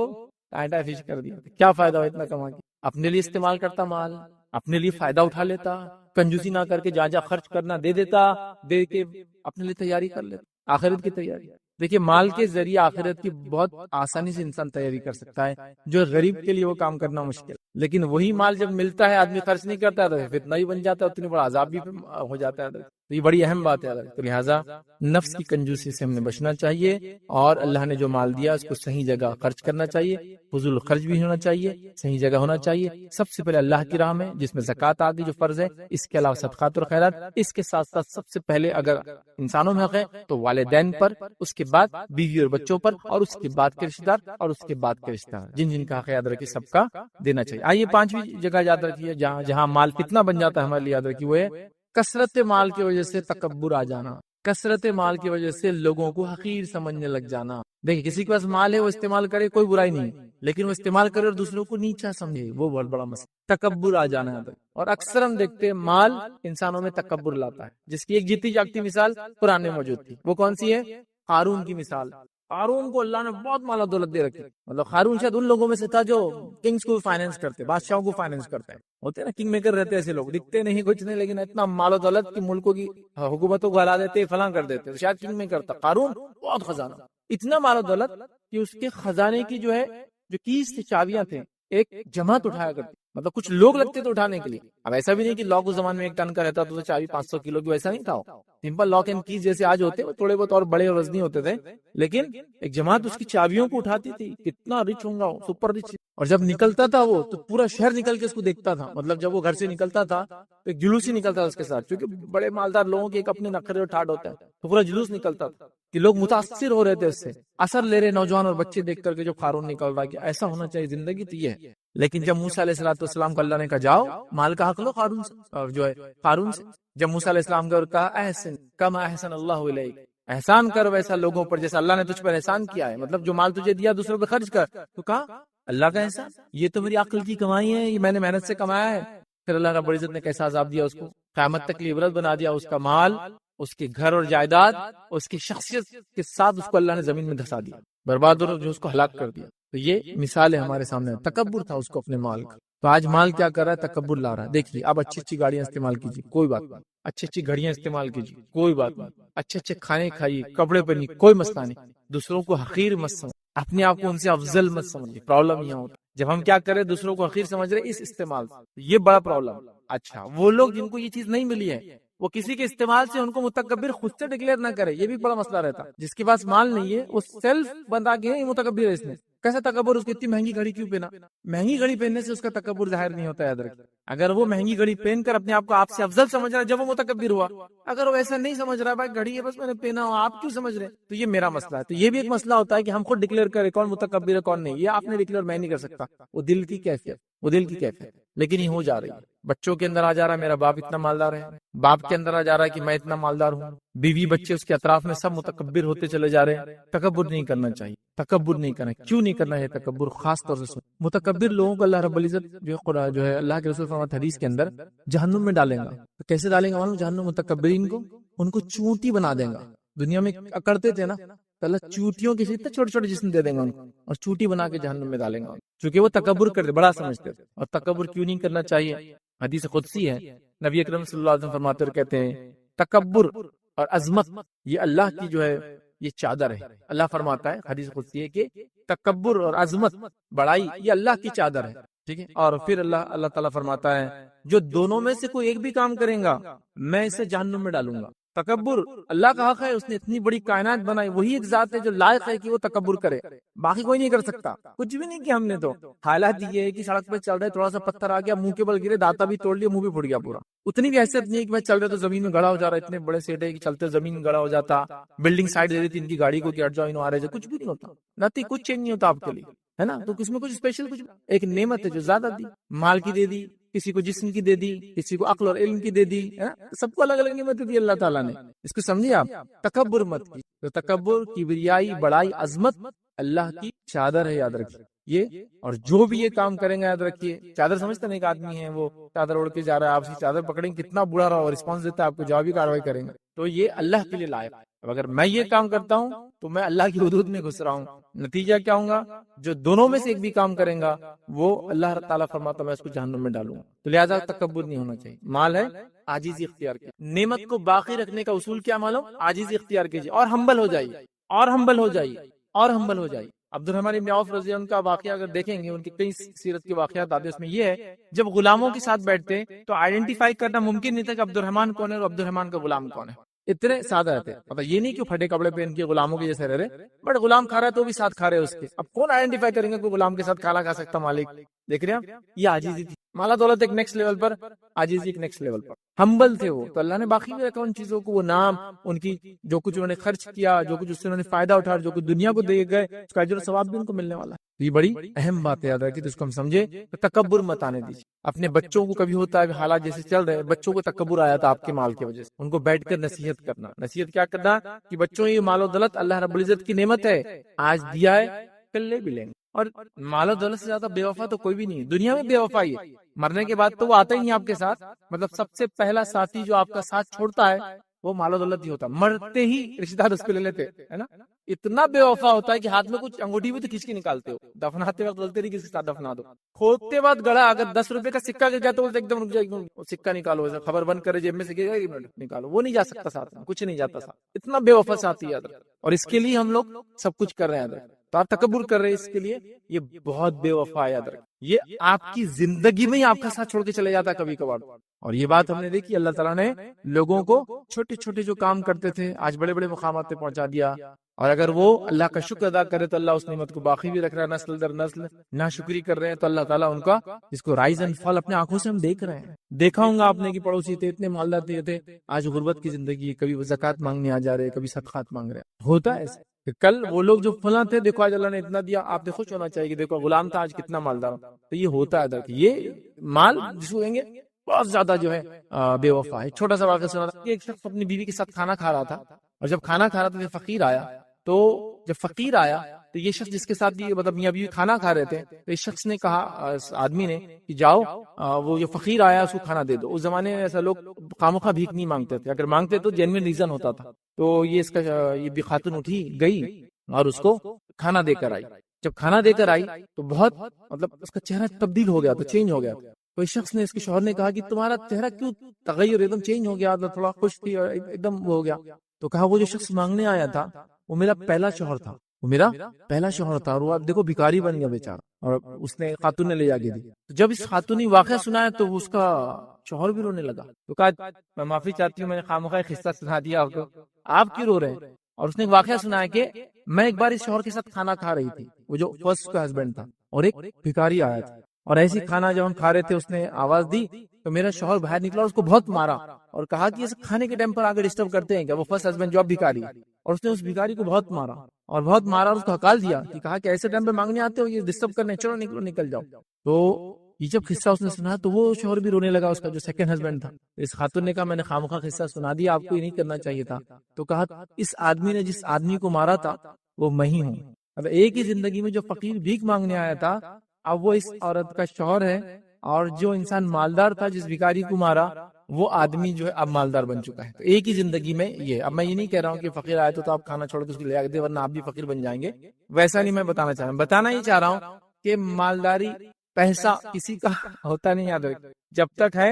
آئٹا فش کر دیا۔ کیا فائدہ ہو اتنا کما کے؟ اپنے لیے استعمال کرتا مال، اپنے لیے فائدہ اٹھا لیتا، کنجوسی نہ کر کے جہاں جہاں خرچ کرنا دے دیتا، دے کے اپنے لیے تیاری کر لیتا، آخرت کی تیاری۔ دیکھیے مال کے ذریعے آخرت کی بہت آسانی سے انسان تیاری کر سکتا ہے، جو غریب کے لیے وہ کام کرنا مشکل، لیکن وہی مال جب ملتا ہے آدمی خرچ نہیں کرتا تو فتنہ ہی بن جاتا ہے، اتنی بڑا عذاب بھی ہو جاتا ہے۔ تو یہ بڑی اہم بات ہے، تو لہٰذا نفس کی کنجوسی سے ہم نے بچنا چاہیے، اور اللہ نے جو مال دیا اس کو صحیح جگہ خرچ کرنا چاہیے، فضول خرچ بھی ہونا چاہیے، صحیح جگہ ہونا چاہیے، سب سے پہلے اللہ کی راہ میں جس میں زکوٰۃ آ گئی جو فرض ہے، اس کے علاوہ صدقات اور خیرات، اس کے ساتھ ساتھ سب سے پہلے اگر انسانوں میں حق ہے تو والدین پر، اس کے بعد بیوی اور بچوں پر، اور اس کے بعد کے رشتہ دار، اور اس کے بعد کے رشتہ دار جن جن کا حق یاد رکھیے سب کا دینا چاہیے۔ آئیے 5ویں جگہ یاد رکھیے جہاں مال فتنہ بن جاتا ہے ہمارے لیے، یاد رکھیے وہ ہے کثرت مال کی وجہ سے تکبر آ جانا، کثرت مال کی وجہ سے لوگوں کو حقیر سمجھنے لگ جانا۔ دیکھیں کسی کے پاس مال ہے وہ استعمال کرے کوئی برائی نہیں، لیکن وہ استعمال کرے اور دوسروں کو نیچا سمجھے، وہ بہت بڑا مسئلہ، تکبر آ جانا ہے۔ اور اکثر ہم دیکھتے ہیں مال انسانوں میں تکبر لاتا ہے، جس کی ایک جیتی جاگتی مثال قرآن میں موجود تھی، وہ کون سی ہے؟ قارون کی مثال۔ قارون کو اللہ نے بہت مال و دولت دے رکھی. مطلب قارون شاید ان لوگوں میں سے تھا جو کنگز کو فائنینس کرتے, بادشاہوں کو فائنینس کرتے ہیں. ہوتے نا کنگ میکر رہتے ایسے لوگ, دکھتے نہیں کچھ نہیں لیکن اتنا مال و دولت کی ملکوں کی حکومتوں کو ہلا دیتے, فلاں کر دیتے. تو شاید کنگ میکر تھا قارون, بہت خزانہ, اتنا مال و دولت کہ اس کے خزانے کی جو ہے جو کیز تھی, چابیاں تھے, ایک جماعت اٹھایا کرتی. مطلب کچھ لوگ لگتے تھے اٹھانے کے لیے. اب ایسا بھی نہیں کہ لاک اس زمانے میں 1 ٹن کا رہتا تو چابی 500 کلو کی, ویسا نہیں تھا. سمپل لاک اینڈ کیز جیسے آج ہوتے, وہ تھوڑے بہت اور بڑے اور وزنی ہوتے تھے, لیکن ایک جماعت اس کی چابیوں کو اٹھاتی تھی. کتنا رچ ہوں گا, سپر رچ. اور جب نکلتا تھا وہ تو پورا شہر نکل کے اس کو دیکھتا تھا. مطلب جب وہ گھر سے نکلتا تھا تو ایک جلوس ہی نکلتا تھا اس کے ساتھ, کیونکہ بڑے مالدار لوگوں کے ایک اپنے نخرے اور ٹھاٹ ہوتا ہے, تو پورا جلوس نکلتا تھا کہ لوگ متاثر ہو رہے تھے اس سے, اثر لے رہے نوجوان اور بچے دیکھ کر کے جو قارون نکل رہا ہے کہ ایسا ہونا چاہیے زندگی. تو یہ ہے. لیکن جب موسیٰ علیہ السلام کو اللہ نے کہا جاؤ مال کا حق لو قارون سے, اور جو ہے قارون سے, جب موسیٰ علیہ السلام کو کہا احسن کما احسن اللہ علیک, احسان کر ویسا لوگوں پر جیسا اللہ نے تجھ پر احسان کیا ہے. مطلب جو مال تجھے دیا دوسروں پہ خرچ کر. تو کہا اللہ کا احسان, یہ تو میری عقل کی کمائی ہے, یہ میں نے محنت سے کمایا ہے. پھر اللہ رب العزت نے کیسا عذاب دیا اس کو, قیامت تک کی عبرت بنا دیا. اس کا مال, اس کے گھر اور جائیداد, اس کی شخصیت کے ساتھ اس کو اللہ نے زمین میں دھسا دیا, برباد اور جو اس کو ہلاک کر دیا. تو یہ مثال ہے ہمارے سامنے. تکبر تھا اس کو اپنے مال کا. تو آج مال کیا کر رہا ہے, تکبر لا رہا ہے. دیکھیے اب اچھی اچھی گاڑیاں استعمال کیجیے, کوئی بات نہیں. اچھی اچھی گھڑیاں استعمال کیجیے, کوئی بات نہیں. اچھے اچھے کھانے کھائیے, کپڑے پہنیے, کوئی مسئلہ نہیں. دوسروں کو حقیر مت سمجھ, اپنے آپ کو ان سے افضل مت سمجھیے. پرابلم یہاں ہوتا جب ہم کیا کریں, دوسروں کو حقیر سمجھ رہے اس استعمال, یہ بڑا پرابلم. اچھا وہ لوگ جن کو یہ چیز نہیں ملی ہے, وہ کسی کے استعمال سے ان کو متکبر خود سے ڈکلیئر نہ کرے, یہ بھی بڑا مسئلہ رہتا. جس کے پاس مال نہیں ہے وہ سیلف بتا کے متکبر ہے. اس نے کیسا تکبر, اس کی اتنی مہنگی گھڑی کیوں پہنا؟ مہنگی گھڑی پہننے سے اس کا تکبر ظاہر نہیں ہوتا, یاد رکھیں. اگر وہ مہنگی گھڑی پہن کر اپنے آپ کو آپ سے افضل سمجھ رہا ہے جب وہ متکبر ہوا. اگر وہ ایسا نہیں سمجھ رہا ہے, بھائی گھڑی ہے بس میں نے پہنا ہو, آپ کیوں سمجھ رہے, تو یہ میرا مسئلہ ہے. تو یہ بھی ایک مسئلہ ہوتا ہے کہ ہم خود ڈکلیئر کریں کون متکبر ہے کون نہیں. یہ آپ نے ڈکلیئر میں نہیں کر سکتا, وہ دل کی کیفیت, وہ دل کی کیفیت. لیکن یہ ہو جا رہی ہے, بچوں کے اندر آ جا رہا ہے میرا باپ اتنا مالدار ہے, باپ کے اندر آ جا رہا ہے کہ میں اتنا مالدار ہوں, بیوی بچے اس کے اطراف میں سب متکبر ہوتے چلے جا رہے ہیں. تکبر نہیں کرنا چاہیے, تکبر نہیں کرنا. کیوں نہیں کرنا ہے تکبر؟ خاص طور سے متکبر لوگوں کو اللہ رب العزت جو ہے اللہ کے رسول فرماتے حدیث کے اندر جہنم میں ڈالیں گا. تو کیسے ڈالیں گا معلوم؟ جہنم متکبرین کو ان کو چونٹی بنا دیں گا. دنیا میں اکڑتے تھے نا, تو اللہ چوٹیوں کے اتنے چھوٹے چھوٹے جسم دے دیں گا ان کو, اور چوٹی بنا کے جہنم میں ڈالیں گا, چونکہ وہ تکبر کرتے, بڑا سمجھتے تھے. اور تکبر کیوں نہیں کرنا چاہیے؟ حدیث قدسی ہے, نبی اکرم صلی اللہ علیہ وسلم فرماتے اور کہتے ہیں تکبر اور عظمت یہ اللہ کی جو ہے یہ چادر ہے. اللہ فرماتا ہے حدیث قدسی ہے کہ تکبر اور عظمت, بڑائی, یہ اللہ کی چادر ہے. ٹھیک ہے. اور پھر اللہ تعالیٰ فرماتا ہے جو دونوں میں سے کوئی ایک بھی کام کریں گا میں اسے جہنم میں ڈالوں گا. تکبر اللہ کا حق ہے, اس نے اتنی بڑی کائنات بنائی, وہی ایک ذات ہے جو لائق ہے کہ وہ تکبر کرے, باقی کوئی نہیں کر سکتا. کچھ بھی نہیں کیا ہم نے. تو حالات یہ ہے کہ سڑک پہ چل رہے, تھوڑا سا پتھر آ گیا, منہ کے بل گرے, داتا بھی توڑ لیا, منہ بھی پھٹ گیا پورا. اتنی بھی حیثیت نہیں ہے کہ میں چل رہے تو زمین میں گڑا ہو جا رہا ہے. اتنے بڑے سیٹ ہے کہ چلتے زمین گڑا ہو جاتا, بلڈنگ سائڈ دے دیتی ان کی گاڑی کو کہ ہٹ جاؤ انہوں آ رہے. کچھ بھی نہیں ہوتا, نتی کچھ چینج نہیں ہوتا آپ کے لیے, ہے نا. تو کس میں کچھ اسپیشل, کچھ ایک نعمت ہے جو زیادہ دی, مال کی دے دی, کسی کو جسم کی دے دی, کسی کو عقل اور علم کی دے دی, سب کو الگ الگ نعمت دی اللہ تعالیٰ نے. اس کو سمجھیے آپ. تکبر مت کی. تو تکبر, کبریائی, بڑائی, عظمت اللہ کی چادر ہے, یاد رکھیے یہ. اور جو بھی یہ کام کریں گے یاد رکھیے, چادر سمجھتے نہیں, ایک آدمی ہے وہ چادر اوڑھ کے جا رہا ہے, آپ سے چادر پکڑیں گے, کتنا برا رہا, اور رسپانس دیتا ہے آپ کو, جوابی کاروائی کریں گے. تو یہ اللہ کے لیے لائق ہے. اب اگر میں یہ کام کرتا ہوں تو میں اللہ کی حدود میں گھس رہا ہوں. نتیجہ کیا ہوگا؟ جو دونوں میں سے ایک بھی کام کریں گا وہ اللہ تعالیٰ فرماتا میں اس کو جہنم میں ڈالوں گا. تو لہٰذا تکبر نہیں ہونا چاہیے. مال ہے, عاجزی اختیار کیجیے. نعمت کو باقی رکھنے کا اصول کیا معلوم؟ عاجزی اختیار کیجیے, اور ہمبل ہو جائیے, اور ہمبل ہو جائیے, اور ہمبل ہو جائیے. عبد الرحمن بن عوف رضی اللہ عنہ کا واقعہ اگر دیکھیں گے, ان کی کئی سیرت کے واقعات آتے ہیں, اس میں یہ ہے جب غلاموں کے ساتھ بیٹھتے تو آئیڈینٹیفائی کرنا ممکن نہیں تھا کہ عبد الرحمن کون ہے اور عبد الرحمن کا غلام کون ہے. اتنے سادہ رہتے, مطلب یہ نہیں کہ پھٹے کپڑے پہن کے غلاموں کے جیسے رہ رہے, بٹ غلام کھا رہا ہے تو بھی ساتھ کھا رہے اس کے. اب کون آئیڈینٹیفائی کریں گے کہ غلام کے ساتھ کھانا کھا سکتا مالک؟ دیکھ رہے ہیں آپ, یہ عاجزی تھی. مالا دولت ایک نیکسٹ لیول پر, عاجزی ایک نیکسٹ لیول پر. ہمبل تھے وہ, تو اللہ نے باقی بھی رکھا ان چیزوں کو, وہ نام, ان کی جو کچھ انہوں نے خرچ کیا, جو کچھ اس سے انہوں نے فائدہ اٹھایا, جو کچھ دنیا کو دے گئے, اس کا اجر و ثواب بھی ان کو ملنے والا ہے. یہ بڑی اہم بات ہے, یاد رکھیے. تو اس کو ہم سمجھے, تکبر مت آنے دیجیے. اپنے بچوں کو کبھی ہوتا ہے حالات جیسے چل رہے ہیں, بچوں کو تکبر آیا تھا آپ کے مال کی وجہ سے, ان کو بیٹھ کر نصیحت کرنا. نصیحت کیا کرنا کہ بچوں یہ مال و دولت اللہ رب العزت کی نعمت ہے, آج دیا ہے کل لے بھی لیں گے. اور مال و دولت سے زیادہ بے وفا تو کوئی بھی نہیں ہے دنیا میں. بے وفائی ہے, مرنے کے بعد تو وہ آتا ہی نہیں آپ کے ساتھ. مطلب سب سے پہلا ساتھی جو آپ کا ساتھ چھوڑتا ہے وہ مال و دولت ہی ہوتا. مرتے ہی رشتے دار اس کو لے لیتے, ہے نا. اتنا بے وفا ہوتا ہے کہ ہاتھ میں کچھ انگوٹھی بھی تو کھینچ کے نکالتے ہو, دفناتے وقت بولتے نہیں کسی کے ساتھ دفنا دو, کھودتے وقت گڑا اگر 10 روپے کا سکہ گر جاتا ہے ایک دم رک جائے, سکہ نکالو, خبر بند کرے جیب میں سے نکالو, وہ نہیں جا سکتا ساتھ میں, کچھ نہیں جاتا ساتھ. اتنا بے وفا ساتھی ہے, اور اس کے لیے ہم لوگ سب کچھ کر رہے ہیں. تو آپ تکبر کر رہے ہیں اس کے لیے, یہ بہت بے وفا ہے. یہ آپ کی زندگی میں ہی آپ کا ساتھ چھوڑ کے چلے جاتا ہے کبھی کبھار. اور یہ بات ہم نے دیکھی, اللہ تعالیٰ نے لوگوں کو چھوٹے چھوٹے جو کام کرتے تھے آج بڑے بڑے مقامات پہ پہنچا دیا. اور اگر وہ اللہ کا شکر ادا کرے تو اللہ اس نعمت کو باقی بھی رکھ رہا ہے نسل در نسل. ناشکری کر رہے ہیں تو اللہ تعالیٰ ان کا جس کو رائز اینڈ فال اپنے آنکھوں سے ہم دیکھ رہے ہیں. دیکھا ہوں گا آپ نے کہ پڑوسی تھے اتنے مالدار تھے, آج غربت کی زندگی, کبھی وہ زکات مانگنے آ جا رہے, کبھی صدقات مانگ رہے. ہوتا ہے ایسے کہ کل وہ لوگ جو فلاں تھے, دیکھو آج اللہ نے اتنا دیا, آپ خوش ہونا چاہیے کہ دیکھو غلام تھا آج کتنا مالدار. تو یہ ہوتا ہے یہ مال جس کو کہیں گے بہت زیادہ جو ہے بے وفا ہے. چھوٹا سا واقعہ سنا تھا کہ ایک شخص اپنی بیوی کے ساتھ کھانا کھا رہا تھا, اور جب کھانا کھا رہا تھا تو فقیر آیا. تو جب فقیر آیا تو یہ شخص جس کے ساتھ مطلب میاں بیوی کھانا کھا رہے تھے, تو اس شخص نے کہا, اس آدمی نے, کہ جاؤ وہ جو فقیر آیا اس کو کھانا دے دو. اس زمانے میں ایسا لوگ خامخواہ بھیک نہیں مانگتے تھے, اگر مانگتے تو جینوین ریزن ہوتا تھا. تو یہ اس کا یہ بھی خاتون اٹھی گئی اور اس کو کھانا دے کر آئی. جب کھانا دے کر آئی تو بہت مطلب اس کا چہرہ تبدیل ہو گیا, تو چینج ہو گیا. تو اس شخص نے, اس کے شوہر نے کہا کہ تمہارا چہرہ کیوں تغیر ایک دم چینج ہو گیا, تھوڑا خوش تھی اور ایک دم ہو گیا. تو کہا وہ جو شخص مانگنے آیا تھا وہ میرا پہلا شوہر تھا, وہ میرا پہلا شوہر تھا, اور وہ اب دیکھو بھکاری بن گیا بیچارہ. اور اس نے خاتون نے لے جا کے دی. تو جب اس خاتون نے واقعہ سنایا تو اس کا شوہر بھی رونے لگا. تو کہا میں معافی چاہتی ہوں, میں نے خامخواہ قصہ سنا دیا آپ کو, آپ کیوں رو رہے ہیں. اور اس نے ایک واقعہ سنایا کہ میں ایک بار اس شوہر کے ساتھ کھانا کھا رہی تھی, وہ جو فرسٹ کا ہسبینڈ تھا, اور ایک بھکاری آیا تھا, اور ایسی کھانا جب ہم کھا رہے تھے اس نے آواز دی تو میرا شوہر باہر نکلا اور اس کو بہت مارا, اور کہا کہ یہ کھانے کے ٹائم پر آگے ڈسٹرب کرتے ہیں کیا, وہ فرسٹ ہسبینڈ جو اب بھکاری ہے. اور اس نے اس بھکاری کو بہت مارا اور اس کو ہکال دیا, کہ کہا کہ ایسے ٹائم پہ مانگنے آتے ہو, یہ ڈسٹرب کرنے, چلو نکلو نکل جاؤ. تو یہ جب قصہ اس نے سنا تو وہ شوہر بھی رونے لگا, اس کا جو سیکنڈ ہسبینڈ تھا. اس خاتون نے کہا میں نے خامخواہ قصہ سنا دیا, آپ کو یہ نہیں کرنا چاہیے تھا. تو کہا اس آدمی نے جس آدمی کو مارا تھا وہ میں ہی ہوں. اب ایک ہی زندگی میں جو فقیر بھیک مانگنے آیا تھا اب وہ اس عورت کا شوہر ہے, اور جو انسان مالدار تھا جس بھکاری کو مارا وہ آدمی جو ہے اب مالدار بن چکا ہے. تو ایک ہی زندگی میں یہ. اب میں یہ نہیں کہہ رہا ہوں کہ فقیر آئے تو آپ کھانا چھوڑ کے اس کو لے آ دے ورنہ آپ بھی فقیر بن جائیں گے, ویسا نہیں میں بتانا چاہ رہا ہوں. بتانا ہی چاہ رہا ہوں کہ مالداری پیسہ کسی کا ہوتا نہیں, یاد رکھ, جب تک ہے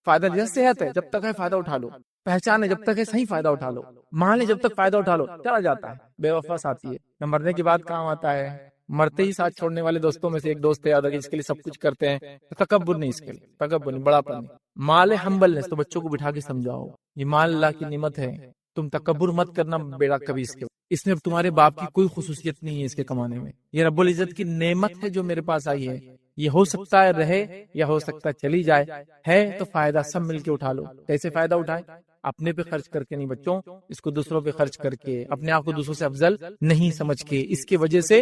فائدہ, جیسے صحت ہے جب تک ہے فائدہ اٹھا لو, پہچان ہے جب تک ہے صحیح فائدہ اٹھا لو, مال ہے جب تک فائدہ اٹھا لو, چلا جاتا ہے. بے وفا ساتھی ہے نہ مرنے کے بعد کام آتا ہے, مرتے ہی ساتھ چھوڑنے والے دوستوں میں سے ایک دوست ہے, یاد رکھیں, اس کے لیے سب کچھ کرتے ہیں. تکبر نہیں, اس کے لیے تکبر نہیں, بڑا پن نہیں. مال ہمبلنس, تو بچوں کو بٹھا کے سمجھاؤ یہ مال اللہ کی نعمت ہے, تم تکبر مت کرنا بیڑا کبھی اس میں تمہارے باپ کی کوئی خصوصیت نہیں ہے اس کے کمانے میں, یہ رب العزت کی نعمت ہے جو میرے پاس آئی ہے. یہ ہو سکتا ہے رہے یا ہو سکتا ہے چلی جائے, ہے تو فائدہ سب مل کے اٹھا لو. کیسے فائدہ اٹھائے؟ اپنے پہ خرچ کر کے نہیں بچوں, اس کو دوسروں پہ خرچ کر کے, اپنے آپ کو دوسروں سے افضل نہیں سمجھ کے, اس کی وجہ سے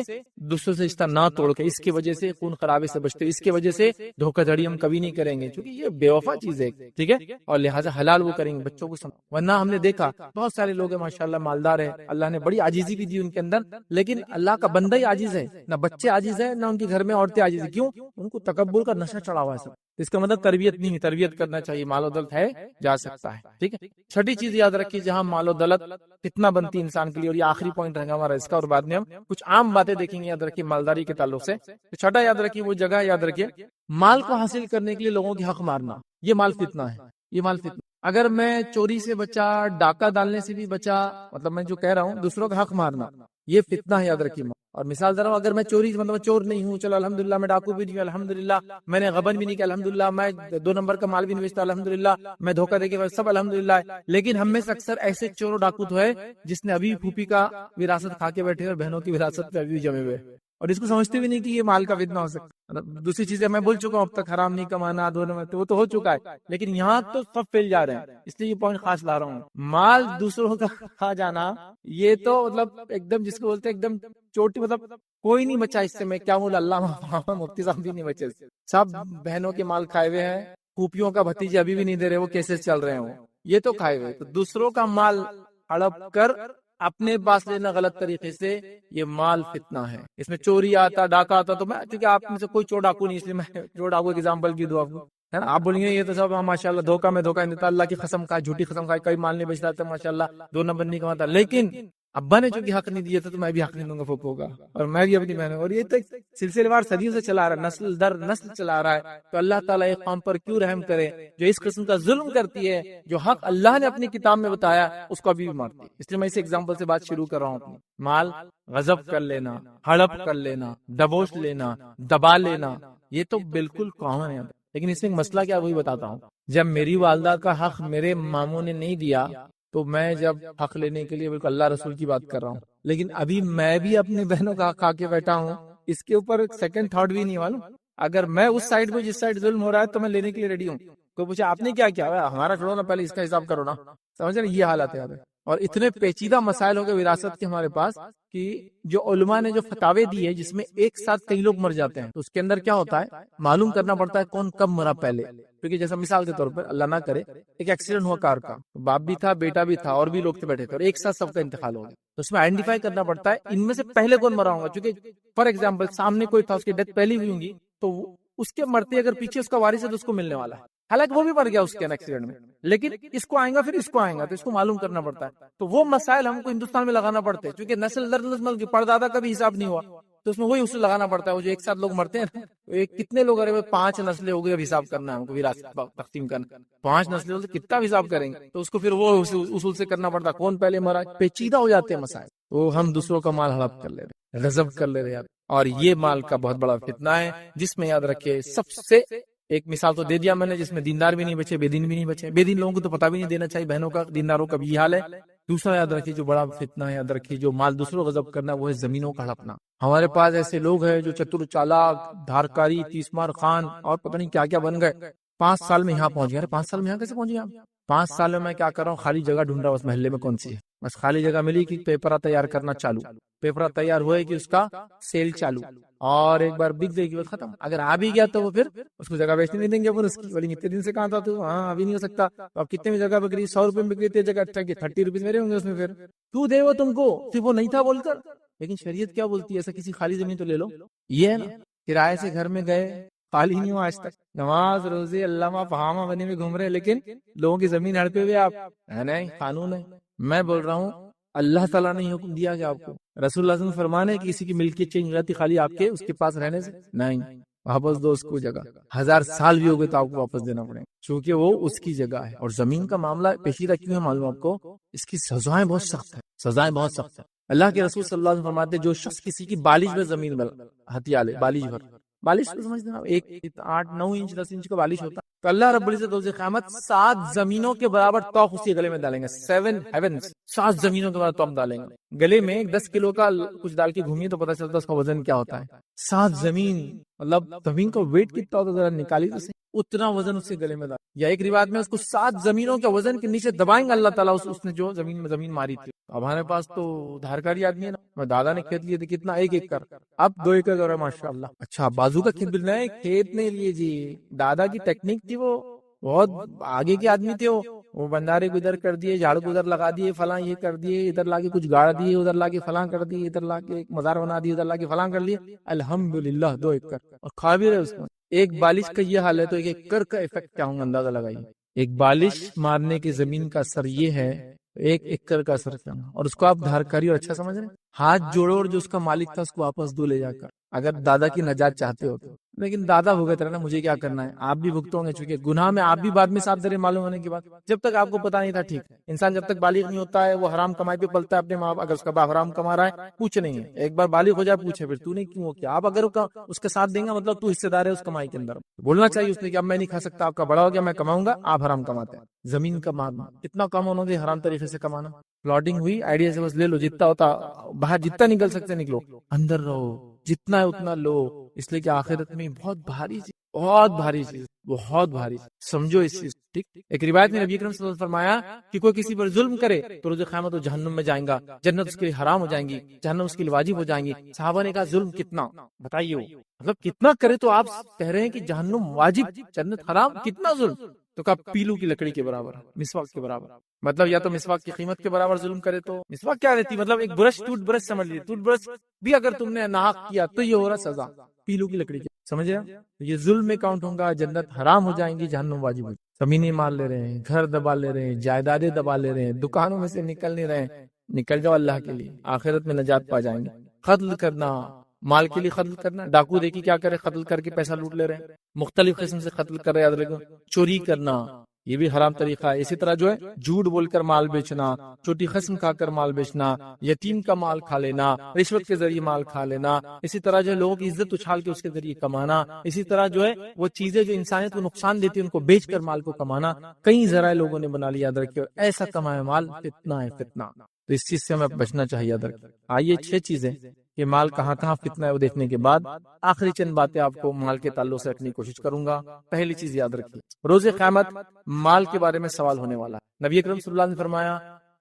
دوسروں سے رشتہ نہ توڑ کے, اس کی وجہ سے خون خرابے سے بچتے, اس کی وجہ سے دھوکہ دھڑی ہم کبھی نہیں کریں گے, کیونکہ یہ بے وفا چیز ہے, ٹھیک ہے, اور لہٰذا حلال وہ کریں گے بچوں کو ورنہ ہم نے دیکھا بہت سارے لوگ ہیں ماشاءاللہ مالدار ہے, اللہ نے بڑی عاجزی بھی دی ان کے اندر, لیکن اللہ کا بندہ ہی عاجز ہے, نہ بچے عاجز ہے نہ ان کے گھر میں عورتیں عاجز ہیں. کیوں؟ ان کو تکبر کا نشہ چڑھا ہوا ہے سب. اس کا مطلب تربیت نہیں ہے, تربیت کرنا چاہیے, مال و دولت ہے جا سکتا ہے, ٹھیک ہے. چھٹی چیز یاد رکھیے جہاں مال و دولت کتنا بنتی انسان کے لیے, اور یہ آخری پوائنٹ رہے گا ہمارا اس کا, اور بعد میں ہم کچھ عام باتیں دیکھیں گے. یاد رکھیے مالداری کے تعلق سے چھٹا یاد رکھیے وہ جگہ, یاد رکھیے مال کو حاصل کرنے کے لیے لوگوں کی حق مارنا, یہ مال فتنہ ہے, یہ مال فتنہ. اگر میں چوری سے بچا, ڈاکہ ڈالنے سے بھی بچا, مطلب میں جو کہہ رہا ہوں دوسروں کا حق مارنا, یہ فتنہ ہے, یاد رکھیے. اور مثال دے رہا ہوں, اگر میں چوری مطلب چور نہیں ہوں, چلو الحمدللہ, میں ڈاکو بھی نہیں ہوں الحمدللہ, میں نے غبن بھی نہیں کیا الحمدللہ, میں 2 نمبر کا مال بھی نہیں بیچتا الحمدللہ, میں دھوکہ دے کے سب الحمدللہ, لیکن ہم میں سے اکثر ایسے چور و ڈاکو تو ہے جس نے ابھی پھوپھی کا وراثت کھا کے بیٹھے اور بہنوں کی وراثت پہ ابھی جمے ہوئے, اور اس کو سمجھتے بھی نہیں کہ یہ مال کا فتنہ ہو سکتا. دوسری چیزیں میں بول چکا ہوں اب تک, حرام نہیں کمانا, وہ تو ہو چکا ہے, لیکن یہاں تو سب پھیل جا رہے ہیں, اس لیے یہ پوائنٹ خاص لا رہا ہوں. مال دوسروں کا کھا جانا, یہ تو مطلب ایک دم جس کو بولتے ہیں ایک دم چوٹی, مطلب کوئی نہیں بچا اس سے. میں کیا ہوں, اللہ مفتی صاحب بھی نہیں بچے, سب بہنوں کے مال کھائے ہوئے ہیں, پھوپھیوں کا بھتیجے ابھی بھی نہیں دے رہے, وہ کیسے چل رہے ہیں, یہ تو کھائے ہوئے. تو دوسروں کا مال ہڑپ کر اپنے پاس لینا غلط طریقے سے, یہ مال فتنہ ہے. اس میں چوری آتا, ڈاکہ آتا, تو میں ٹھیک ہے آپ میں سے کوئی چور ڈاکو نہیں, اس لیے میں چور ڈاکو ایگزامپل کی دوں آپ کو, ہے نا. آپ بولیں گے یہ تو سب ماشاء اللہ دھوکہ میں دھوکہ دیتا, اللہ کی قسم کھائے, جھوٹی قسم کھائے, کوئی مال نہیں بیچتا تھا ماشاء اللہ, 2 نمبر نہیں کماتا, لیکن ابا نے چونکہ حق نہیں دیا تھا تو میں بھی حق نہیں دوں گا پھوپھو کا, اور میں بھی اپنی بہنوں, اور یہ تو سلسلے وار صدیوں سے چلا رہا ہے, نسل در نسل چلا رہا ہے. تو اللہ تعالیٰ ایک قوم پر کیوں رحم کرے جو اس قسم کا ظلم کرتی ہے, جو حق اللہ نے اپنی کتاب میں بتایا اس کو ابھی بھی مارتی ہے. اس لیے میں اس ایگزامپل سے بات شروع کر رہا ہوں اپنی. مال غضب کر لینا, ہڑپ کر لینا, دبوچ لینا, دبا لینا, یہ تو بالکل کامن ہے. لیکن اس میں ایک مسئلہ کیا وہی بتاتا ہوں. جب میری والدہ کا حق میرے ماموں نے نہیں دیا تو میں جب حق لینے کے لیے بالکل اللہ رسول کی بات کر رہا ہوں, لیکن ابھی میں بھی اپنے بہنوں کا حق کھا کے بیٹھا ہوں, اس کے اوپر سیکنڈ تھاٹ بھی نہیں معلوم. اگر میں اس سائڈ پہ جس سائڈ ظلم ہو رہا ہے تو میں لینے کے لیے ریڈی ہوں. کوئی پوچھے آپ نے کیا کیا, ہمارا چھوڑو نا, پہلے اس کا حساب کرو نا. سمجھ رہے, یہ حالت ہے. اور اتنے پیچیدہ مسائل ہو گئے وراثت کے ہمارے پاس کہ جو علماء نے جو فتاوے دی ہے جس میں ایک ساتھ کئی لوگ مر جاتے ہیں, تو اس کے اندر کیا ہوتا ہے معلوم کرنا پڑتا ہے کون کب مرا پہلے. کیونکہ جیسا مثال کے طور پر اللہ نہ کرے ایک ایکسیڈنٹ ہوا کار کا, باپ بھی تھا, بیٹا بھی تھا, اور بھی لوگ تھے بیٹھے تھے, اور ایک ساتھ سب کا انتقال ہو گیا. تو اس میں آئیڈینٹیفائی کرنا پڑتا ہے ان میں سے پہلے کون مرا ہوگا. چونکہ فار ایگزامپل سامنے کوئی تھا, اس کی ڈیتھ پہلی ہوئی ہوگی, تو اس کے مرتے اگر پیچھے اس کا وارث ہے تو اس کو ملنے والا ہے. حالانکہ وہ بھی مر گیا اس کے ایکسیڈنٹ میں, لیکن اس کو آئیں گا پھر اس کو آئیں گا, تو اس کو معلوم کرنا پڑتا ہے. تو وہ مسائل ہم کو ہندوستان میں لگانا پڑتے ہیں, کیونکہ نسل در نسل کی پردادا کا بھی حساب نہیں ہوا, تو اس میں وہی اصول لگانا پڑتا ہے. وہ جو ایک ساتھ لوگ مرتے ہیں, کتنے لوگ, ارے 5 نسلیں ہو گئی, اب حساب کرنا ہے ہم کو وراثت تقسیم کرنا, 5 نسلیں ہو تو کتنا حساب کریں گے, تو اس کو پھر وہ اصول سے کرنا پڑتا ہے کون پہلے مرا. پیچیدہ ہو جاتے ہیں مسائل, تو ہم دوسروں کا مال ہڑپ کر لے رہے, غضب کر لے رہے. اور یہ مال کا بہت بڑا فتنہ ہے, جس میں یاد رکھے سب سے ایک مثال تو دے دیا میں نے, جس میں دیندار بھی نہیں بچے, بے دین بھی نہیں بچے. بے دین لوگوں کو تو پتہ بھی نہیں دینا چاہیے بہنوں کا, دینداروں کا بھی یہ حال ہے. دوسرا یاد رکھیے جو بڑا فتنہ ہے, یاد رکھیے جو مال دوسروں کو غضب کرنا, وہ ہے زمینوں کا ہڑپنا. ہمارے پاس ایسے لوگ ہیں جو چتر چالاک, دھارکاری, تیسمار خان, اور پتہ نہیں کیا کیا بن گئے. 5 سال میں یہاں پہنچ گئے. 5 سال میں یہاں کیسے پہنچ گئے آپ؟ 5 سال میں کیا کر رہا ہوں, خالی جگہ ڈھونڈ رہا ہوں اس محلے میں کون سی ہے. بس خالی جگہ ملی کہ پیپرا تیار کرنا چالو, پیپرا تیار ہوئے کہ اس کا سیل چالو, اور ایک بار بک گئی کہ بس ختم. اگر آ بھی گیا تو وہ پھر اس کو جگہ بیچنے نہیں دیں گے. اپن اس کی بولیں اتنے دن سے کہاں تھا تو, ہاں ابھی نہیں ہو سکتا. تو اب کتنے میں جگہ بک رہی, 100 روپے میں بک رہی تھی جگہ, 30 روپیز میرے ہوں گے اس میں. پھر تو دے وہ تم کو, صرف وہ نہیں تھا بول کر. لیکن شریعت کیا بولتی ہے, ایسا کسی خالی زمین تو لے لو. یہ ہے نا, کرائے سے گھر میں گئے, خالی نہیں ہوا آج تک, نماز روزے علامہ فہامہ بنے میں گھوم رہے, لیکن لوگوں کی زمین ہڑپے ہوئے آپ. نہیں, قانون ہے. میں بول رہا ہوں اللہ تعالیٰ نے حکم دیا کہ آپ کو, رسول اللہ صلی اللہ علیہ وسلم فرمانے کہ کسی کی ملکیت چینج رہتی خالی آپ کے اس کے پاس رہنے سے نہیں, واپس دو اس کو جگہ. 1000 سال بھی ہو گئے تو آپ کو واپس دینا پڑے گا, چونکہ وہ اس کی جگہ ہے. اور زمین کا معاملہ پیچیدہ کیوں ہے معلوم آپ کو, اس کی سزائیں بہت سخت ہیں, سزائیں بہت سخت ہیں. اللہ کے رسول صلی اللہ علیہ وسلم فرماتے جو شخص کسی کی بالش میں زمین ہتھیا لے, بالش بھر, بالش کو سمجھتے ہیں 1 8 9 انچ 10 انچ کا بالش ہوتا, تو اللہ رب العزت روز قیامت 7 زمینوں کے برابر توق اسی گلے میں ڈالیں گے. 7 heavens, 7 زمینوں کے برابر توق ڈالیں گے گلے میں. 10 کلو کا کچھ ڈال کے گھومیے تو پتہ چلتا ہے اس کا وزن کیا ہوتا ہے. 7 زمین, مطلب زمین کا ویٹ کتنا ہوتا ہے ذرا نکالی تو اتنا وزن اس کے گلے میں ڈال. یا ایک روایت میں اس کو 7 زمینوں کے وزن کے نیچے دبائیں گے اللہ تعالیٰ, اس نے جو زمین ماری تھی. اب ہمارے پاس تو دھارکاری آدمی ہے نا, میں دادا نے کھیت لیے تھے کتنا, 1 ایکڑ, اب 2 ایکڑ ہو رہا ہے ماشاء اللہ. اچھا بازو کا کھیت مل رہا ہے, کھیت نہیں لیے جی, دادا کی ٹیکنیک تھی, وہ بہت آگے کے آدمی تھے. وہ بندارے کو ادھر کر دیے, جھاڑ کو ادھر لگا دیے, فلاں یہ کر دیے, ادھر لا کے کچھ گاڑ دیے, ادھر لا کے فلاں کر دیے, ادھر لا کے ایک مزار بنا دیے, ادھر لا کے فلاں کر لیے. الحمدللہ 2 ایکڑ, اور کھا بھی رہے اس میں. ایک بالش کا یہ حال ہے تو 1 ایکڑ کا افیکٹ کیا ہوں گا اندازہ لگائیے. ایک بالش مارنے کی زمین کا اثر یہ ہے, 1 ایکڑ کا اثر کیا ہوگا. اور اس کو آپ دھارکاری اور اچھا سمجھ رہے ہیں, ہاتھ جوڑو اور جو اس کا مالک تھا اس کو واپس دو لے جا کر, اگر دادا کی نجات چاہتے ہو تو. لیکن دادا بھگت رہے نا, مجھے کیا کرنا ہے, آپ بھی بھگتو گے, چونکہ گناہ میں آپ بھی بعد میں ساتھ دے رہے معلوم ہونے کے بعد. جب تک آپ کو پتا نہیں تھا ٹھیک, انسان جب تک بالغ نہیں ہوتا ہے وہ حرام کمائی پہ پلتا ہے اپنے ماں باپ. اگر اس کا باپ حرام کما رہا ہے پوچھ نہیں ہے, ایک بار بالغ ہو جائے پوچھے پھر تو نے کیوں کیا. آپ اگر اس کے ساتھ دیں گا مطلب تو حصے دار ہے اس کمائی کے اندر. بولنا چاہیے اس نے کہ اب میں نہیں کھا سکتا, آپ کا بڑا ہو گیا, میں کماؤں گا, آپ حرام کماتے ہیں. زمین کا مال اتنا کم ہونا دے حرام طریقے سے کمانا. پلاٹنگ ہوئی, آئیڈیا سے بس لے لو, جتنا ہوتا باہر جتنا نکل سکتے نکلو, اندر رہو, جتنا ہے اتنا لو. اس لیے کہ آخرت میں بہت بھاری چیز, بہت بھاری چیز, بہت بھاری, سمجھو اس چیز. ٹھیک, ایک روایت میں نبی اکرم صلی اللہ علیہ وسلم فرمایا کہ کوئی کسی پر ظلم کرے تو روز قیامت وہ جہنم میں جائیں گا, جنت اس کے لیے حرام ہو جائیں گی, جہنم اس کے لیے واجب ہو جائیں گی. صحابہ نے کہا ظلم کتنا, بتائیے, وہ مطلب کتنا کرے. تو آپ کہہ رہے ہیں کہ جہنم واجب, جنت حرام, کتنا ظلم. تو کہا پیلو کی لکڑی کے برابر, مسواک کے برابر. مطلب یا تو مسواک کی قیمت کے برابر ظلم کرے تو مسواک کیا رہتی, مطلب ایک برش, ٹوتھ برش سمجھ لیجیے, ٹوتھ برش بھی اگر تم نے ناحق کیا تو یہ ہو رہا سزا, پیلو کی لکڑی کی. سمجھ رہے ہیں؟ یہ ظلم میں کاؤنٹ ہوگا، جنت حرام ہو جائیں گی، جہنم واجب ہو جائے گی۔ زمینیں مار لے رہے ہیں، گھر دبا لے رہے ہیں، جائیدادیں دبا لے رہے ہیں، دکانوں میں سے نکل نہیں رہے ہیں، نکل جاؤ اللہ کے لیے، آخرت میں نجات پا جائیں گے۔ قتل کرنا، مال کے لیے قتل کرنا، ڈاکو دیکھی کیا کرے، قتل کر کے پیسہ لوٹ لے رہے ہیں، مختلف قسم سے قتل کر رہے ہیں، یاد رکھو۔ چوری کرنا یہ بھی حرام طریقہ ہے۔ اسی طرح جو ہے جھوٹ بول کر مال بیچنا، چھوٹی قسم کھا کر مال بیچنا، یتیم کا مال کھا لینا، رشوت کے ذریعے مال کھا لینا، اسی طرح جو ہے لوگوں کی عزت اچھال کے اس کے ذریعے کمانا، اسی طرح جو ہے وہ چیزیں جو انسانیت کو نقصان دیتی ہیں ان کو بیچ کر مال کو کمانا، کئی ذرائع لوگوں نے بنا لیا، یاد رکھیے۔ ایسا کمایا مال فتنہ ہے، فتنہ، تو اس چیز سے ہمیں بچنا چاہیے، یاد رکھیے۔ آئیے 6 چیزیں کہ مال کہاں کہاں فتنہ ہے وہ دیکھنے کے بعد آخری چند باتیں آپ کو مال کے تعلق سے رکھنے کی کوشش کروں گا۔ پہلی چیز یاد رکھیے، روز قیامت مال کے بارے میں سوال ہونے والا ہے۔ نبی اکرم صلی اللہ علیہ وسلم نے فرمایا،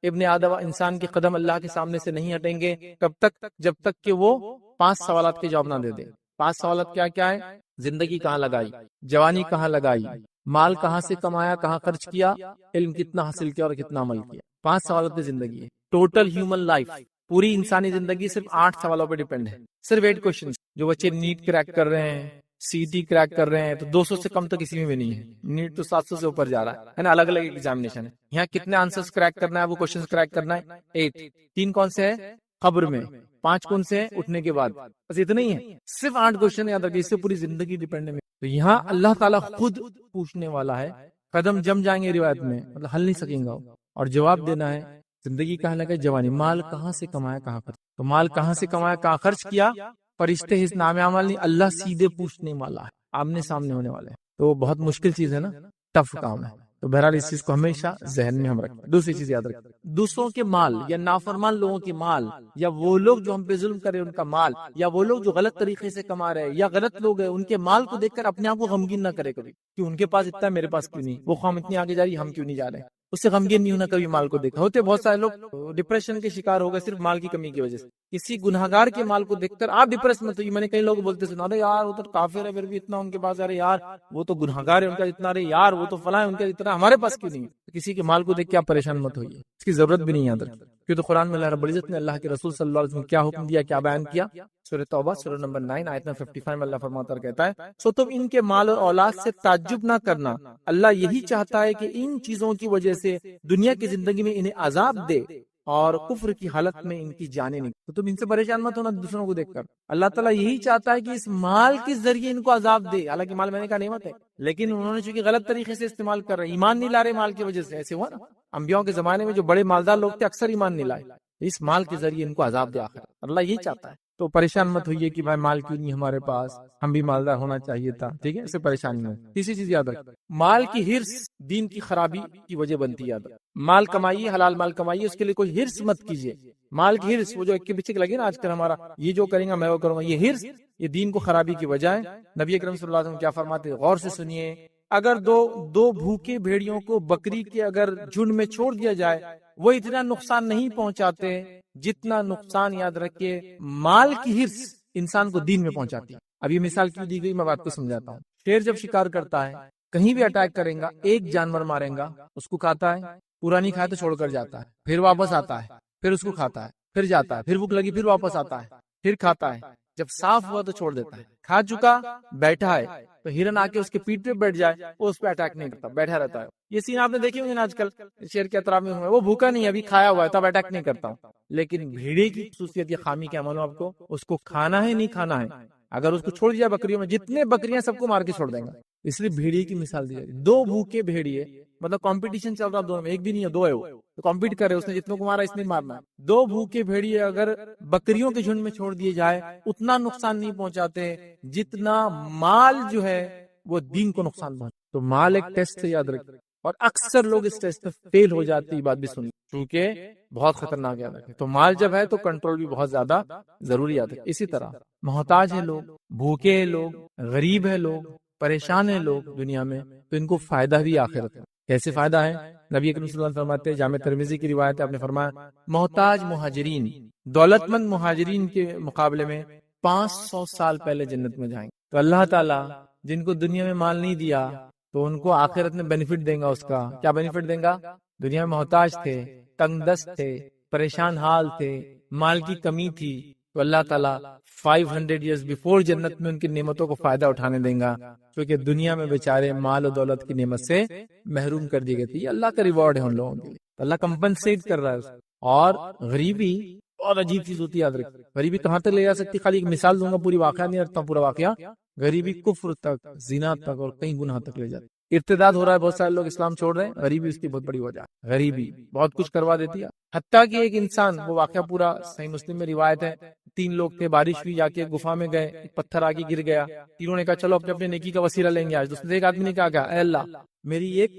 ابن آدم انسان کے قدم اللہ کے سامنے سے نہیں ہٹیں گے، کب تک؟ جب تک کہ وہ 5 سوالات کے جواب نہ دے دے۔ 5 سوالات کیا کیا ہے؟ زندگی کہاں لگائی، جوانی کہاں لگائی، مال کہاں سے کمایا، کہاں خرچ کیا، علم کتنا حاصل کیا اور کتنا عمل کیا۔ 5 سوالات زندگی ہے۔ ٹوٹل ہیومن لائف، پوری انسانی زندگی صرف 8 سوالوں پہ ڈیپینڈ ہے، صرف 8 کوشچن۔ جو بچے نیٹ کریک کر رہے ہیں، سی ٹی کریک کر رہے ہیں، تو 200 سے کم تو کسی میں بھی نہیں ہے، نیٹ تو 700 سے اوپر جا رہا ہے نا، الگ الگ ایگزامینیشن ہے۔ یہاں کتنے آنسرز کریک کرنا ہے، وہ کوشچنز کریک کرنا ہے 8۔ 3 کون سے ہے؟ قبر میں۔ 5 کون سے ہے؟ اٹھنے کے بعد۔ بس اتنا ہی ہے، صرف 8 کوشچن یاد رکھیے، اس سے پوری زندگی ڈیپینڈ ہے۔ تو یہاں اللہ تعالیٰ خود پوچھنے والا ہے، قدم جم جائیں گے روایت میں، مطلب ہل نہیں سکیں گا، اور جواب دینا ہے۔ زندگی کہاں لگا، جوانی، مال کہاں سے کمایا، کہاں خرچ، تو مال کہاں سے کمایا، کہاں خرچ کیا، فرشتے اس نام عمل نہیں، اللہ سیدھے پوچھنے والا ہے، آمنے سامنے ہونے والے ہیں، تو بہت مشکل چیز ہے نا، ٹف کام ہے۔ تو بہرحال اس چیز کو ہمیشہ ذہن میں ہم رکھیں۔ دوسری چیز یاد رکھیں، دوسروں کے مال یا نافرمان لوگوں کے مال، یا وہ لوگ جو ہم پہ ظلم کرے ان کا مال، یا وہ لوگ جو غلط طریقے سے کما رہے ہیں یا غلط لوگ ہیں، ان کے مال کو دیکھ کر اپنے آپ کو غمگین نہ کرے کبھی کہ ان کے پاس اتنا ہے میرے پاس کیوں نہیں، وہ قوم اتنی آگے جا رہی ہے ہم کیوں نہیں جا رہے ہیں، اس سے غمگین نہیں ہونا کبھی مال کو دیکھا۔ ہوتے بہت سارے لوگ ڈپریشن کے شکار ہو گئے صرف مال کی کمی کی وجہ سے، کسی گناہگار کے مال کو دیکھ کر آپ ڈپریس مت ہوئیے۔ میں نے کئی لوگ بولتے سنا، ارے یار وہ تو کافر ہے پھر بھی اتنا ان کے پاس، ارے یار وہ تو گناہگار ہے ان کا اتنا، ارے یار وہ تو فلاں ہے ان کا اتنا، ہمارے پاس کیوں نہیں؟ کسی کے مال کو دیکھ کے آپ پریشان مت ہوئیے، اس کی ضرورت بھی نہیں، یاد رکھیں، کیونکہ تو قرآن میں اللہ رب العزت نے اللہ کے رسول صلی اللہ علیہ وسلم کیا حکم دیا، کیا بیان کیا۔ سورہ توبہ سورہ نمبر 9 آیت نمبر 55 میں اللہ فرماتا اور کہتا ہے، سو تم ان کے مال اور اولاد سے تعجب نہ کرنا، اللہ یہی چاہتا ہے کہ ان چیزوں کی وجہ سے دنیا کی زندگی میں انہیں عذاب دے اور کفر کی حالت میں ان کی جانیں نکلیں۔ تو تم ان سے پریشان مت ہونا دوسروں کو دیکھ کر، اللہ تعالیٰ یہی چاہتا ہے کہ اس مال کے ذریعے ان کو عذاب دے، حالانکہ مال میں نے کہا نعمت ہے، لیکن انہوں نے چونکہ غلط طریقے سے استعمال کر رہے، ایمان نہیں لا رہے مال کی وجہ سے، ایسے ہوا نا، انبیاءوں کے زمانے میں جو بڑے مالدار لوگ تھے اکثر ایمان نہیں لائے، اس مال کے ذریعے ان کو عذاب دے آخر، اللہ یہی چاہتا ہے۔ تو پریشان مت ہوئیے کہ بھائی مال کیوں نہیں ہمارے پاس، ہم بھی مالدار ہونا چاہیے تھا، ٹھیک ہے، اس سے پریشانی نہیں ہو۔ تیسری چیز یاد رکھ، مال کی ہرس دین کی خرابی کی وجہ بنتی ہے، یاد رکھ، مال کمائیے، حلال مال کمائیے، اس کے لیے کوئی ہرس مت کیجیے۔ مال کی ہرس، وہ جو ایک کے پیچھے لگے نا آج کل ہمارا، یہ جو کریں گا میں وہ کروں گا، یہ ہرس یہ دین کو خرابی کی وجہ ہے۔ نبی اکرم صلی اللہ علیہ وسلم کیا فرماتے ہیں، غور سے سنیے، اگر دو بھوکے بھیڑیوں کو بکری کے اگر جھنڈ میں چھوڑ دیا جائے، وہ اتنا نقصان نہیں پہنچاتے جتنا نقصان، یاد رکھیے، مال کی ہرس انسان کو دین میں پہنچاتی ہے۔ اب یہ مثال کیوں دی گئی، میں بات کو سمجھاتا ہوں۔ شیر جب شکار کرتا ہے، کہیں بھی اٹیک کرے گا، ایک جانور مارے گا، اس کو کھاتا ہے، پورا نہیں کھایا تو چھوڑ کر جاتا ہے، پھر واپس آتا ہے، پھر اس کو کھاتا ہے، پھر جاتا ہے، پھر بھوک لگی پھر واپس آتا ہے، پھر کھاتا ہے، جب صاف ہوا تو چھوڑ دیتا ہے۔ کھا چکا بیٹھا ہے تو ہرن آ کے اس کے پیٹ پہ بیٹھ جائے، وہ اس پہ اٹیک نہیں کرتا، بیٹھا رہتا ہے۔ یہ سین آپ نے دیکھے ہوں گے آج کل شیر کے اطراف میں، وہ بھوکا نہیں، ابھی کھایا ہوا ہے تب اٹیک نہیں کرتا ہوں۔ لیکن بھیڑے کی خصوصیت یا خامی کیا معلوم آپ کو، اس کو کھانا ہے نہیں کھانا ہے، اگر اس کو چھوڑ دیا بکریوں میں، جتنے بکریاں سب کو مار کے چھوڑ دیں گا، اس لیے بھیڑیے کی مثال دی جاتی ہے۔ 2 بھوکے بھیڑیے، مطلب کمپٹیشن چل رہا دونوں میں، ایک بھی نہیں ہے، 2 ہے، وہ تو کمپیٹ کر رہے، اس نے جتنے کو مارا اس نے مارنا ہے۔ 2 بھوکے بھیڑیے اگر بکریوں کے جھنڈ میں چھوڑ دیے جائے، اتنا نقصان نہیں پہنچاتے جتنا مال جو ہے وہ دین کو نقصان پہنچاتا۔ تو مال ایک ٹیسٹ سے یاد رکھیں، اور اکثر لوگ اس ٹیسٹ میں فیل ہو جاتے، یہ بات بھی سنیں، کیونکہ بہت خطرناک یاد رکھیں۔ تو مال جب ہے تو کنٹرول بھی بہت زیادہ ضروری یاد رکھیں۔ اسی طرح محتاج ہے لوگ، بھوکے ہیں لوگ، غریب ہے لوگ، پریشان ہیں لوگ دنیا میں، تو ان کو فائدہ بھی آخرت ہے۔ کیسے فائدہ ہے؟ نبی اکرم صلی اللہ علیہ وسلم فرماتے ہیں، جامع ترمذی کی روایت ہے، آپ نے فرمایا، محتاج مہاجرین دولت مند مہاجرین کے مقابلے میں 500 سال پہلے جنت میں جائیں گے۔ تو اللہ تعالیٰ جن کو دنیا میں مال نہیں دیا تو ان کو آخرت میں بینیفٹ دیں گا، اس کا کیا بینیفٹ دیں گا؟ دنیا میں محتاج تھے، تنگ دست تھے، پریشان حال تھے، مال کی کمی تھی، تو اللہ تعالیٰ 500 ایئرز بیفور جنت میں ان کی نعمتوں کو فائدہ اٹھانے دیں گا، کیونکہ دنیا میں بیچارے مال و دولت کی نعمت سے محروم کر دی گئی تھی. یہ اللہ کا ریوارڈ ہے ان لوگوں کے لیے، اللہ کمپنسیٹ کر رہا ہے. اور غریبی بہت عجیب چیز ہوتی ہے، یاد رکھ. غریبی کہاں تک لے جا سکتی؟ خالی ایک مثال دوں گا، پوری واقعہ نہیں رکھتا ہوں، پورا واقعہ. غریبی کفر تک، زنا تک اور کئی گناہ تک لے جاتی. ارتداد ہو رہا ہے، بہت سارے لوگ اسلام چھوڑ رہے ہیں، غریبی اس کی بہت بڑی وجہ ہے. غریبی بہت کچھ کروا دیتی ہے. حتیٰ کہ ایک انسان، وہ واقعہ پورا صحیح مسلم میں روایت ہے، 3 لوگ تھے، بارش ہوئی، جا کے گفا میں گئے، ایک پتھر آگے گر گیا. تینوں نے کہا چلو اپنے اپنے نیکی کا وسیلہ لیں گے آج. تو اس میں ایک آدمی نے کہا اے اللہ، میری ایک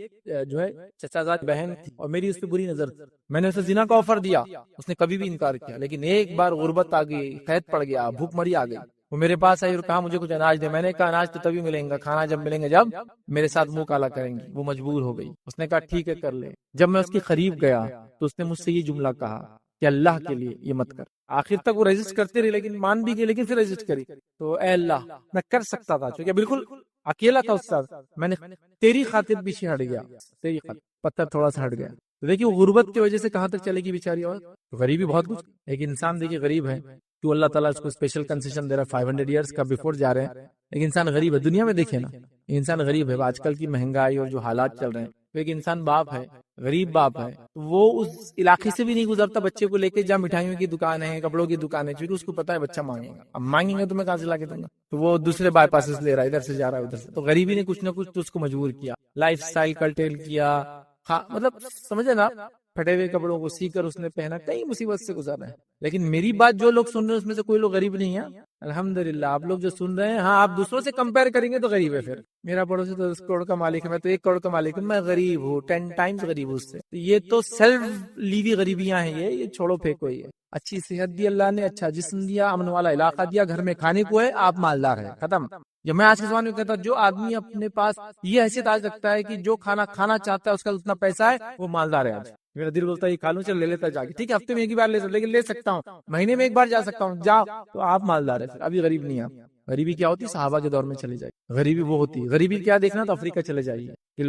جو ہے چچا زاد بہن تھی اور میری اس پہ بری نظر تھی، میں نے اسے زنا کا آفر دیا، اس نے کبھی بھی انکار کیا، لیکن ایک بار غربت آ گئی، قحط پڑ گیا، بھوک مری آ گئی، وہ میرے پاس آئی اور کہا مجھے کچھ اناج دے. میں نے کہا اناج تو تبھی ملیں گا، کھانا جب ملیں گے جب میرے ساتھ منہ کالا کریں گی. وہ مجبور ہو گئی، اس نے کہا ٹھیک ہے کر لے. جب میں اس کے قریب گیا تو اس نے مجھ سے یہ جملہ کہا کہ اللہ کے لیے یہ مت کر. آخر تک وہ ریزسٹ کرتے رہے، لیکن مان بھی گئے، لیکن پھر ریزسٹ کری. تو اے اللہ، میں کر سکتا تھا، کیونکہ بالکل اکیلا تھا استاد، میں نے تیری خاطر پیچھے ہٹ گیا، تیری خاطر. پتھر تھوڑا سا ہٹ گیا. تو دیکھیے وہ غربت کی وجہ سے کہاں تک چلے گی بیچاری. اور غریبی بہت کچھ. ایک انسان دیکھیے غریب ہے، تو اللہ تعالیٰ اس کو اسپیشل کنسیشن دے رہا ہے، 500 ایئرس کا بیفور جا رہے ہیں. ایک انسان غریب ہے، دنیا میں دیکھیں نا، انسان غریب ہے. آج کل کی مہنگائی اور جو حالات چل رہے ہیں، تو ایک انسان باپ ہے، غریب باپ ہے، وہ اس علاقے سے بھی نہیں گزرتا بچے کو لے کے جہاں مٹھائیوں کی دکان ہے، کپڑوں کی دکان ہے، کیونکہ اس کو پتا ہے بچہ مانگے گا. اب مانگیں گے تو میں کہاں سے لا کے دوں گا؟ تو وہ دوسرے بائی پاسز لے رہا ہے، ادھر سے جا رہا ہے ادھر سے. تو غریبی نے کچھ نہ کچھ تو اس کو مجبور کیا، لائف سٹائل کلٹیل کیا. مطلب سمجھے نا، پھٹے ہوئے کپڑوں کو سی کر اس نے پہنا، کئی مصیبت سے گزر رہے ہیں. لیکن میری بات جو لوگ سن رہے ہیں اس میں سے کوئی لوگ غریب نہیں ہے، الحمدللہ. آپ لوگ جو سن رہے ہیں، ہاں آپ دوسروں سے کمپیئر کریں گے تو غریب ہے. پھر میرا پڑوسی تو 10 کروڑ کا مالک ہے، میں تو 1 کروڑ کا مالک ہوں، میں غریب ہوں، 10 ٹائمز غریب ہوں اس سے. یہ تو سیلف لیوی غریبیاں ہیں، یہ چھوڑو پھینکو. یہ اچھی صحت دی اللہ نے، اچھا جسم دیا، امن والا علاقہ دیا، گھر میں کھانے کو ہے، آپ مالدار ہیں، ختم. جب میں آج کے زمانے میں کہتا ہوں، جو آدمی اپنے پاس یہ حیثیت آج رکھتا ہے کہ جو کھانا کھانا چاہتا ہے اس کا اتنا پیسہ ہے، وہ مالدار ہے. آج میرا دل بولتا ہے یہ کھا لوں، چل لے لیتا جا کے، ٹھیک ہے ہفتے میں ایک ہی بار لے سکتا، لیکن لے سکتا ہوں، مہینے میں ایک بار جا سکتا ہوں، جاؤ تو آپ مالدار ہے. ابھی غریب نہیں آپ. غریبی کیا ہوتی ہے؟ صحابہ کے دور میں چلی جائے. غریبی وہ ہوتی ہے. غریبی کیا دیکھنا تو افریقہ چلے جائیے کہ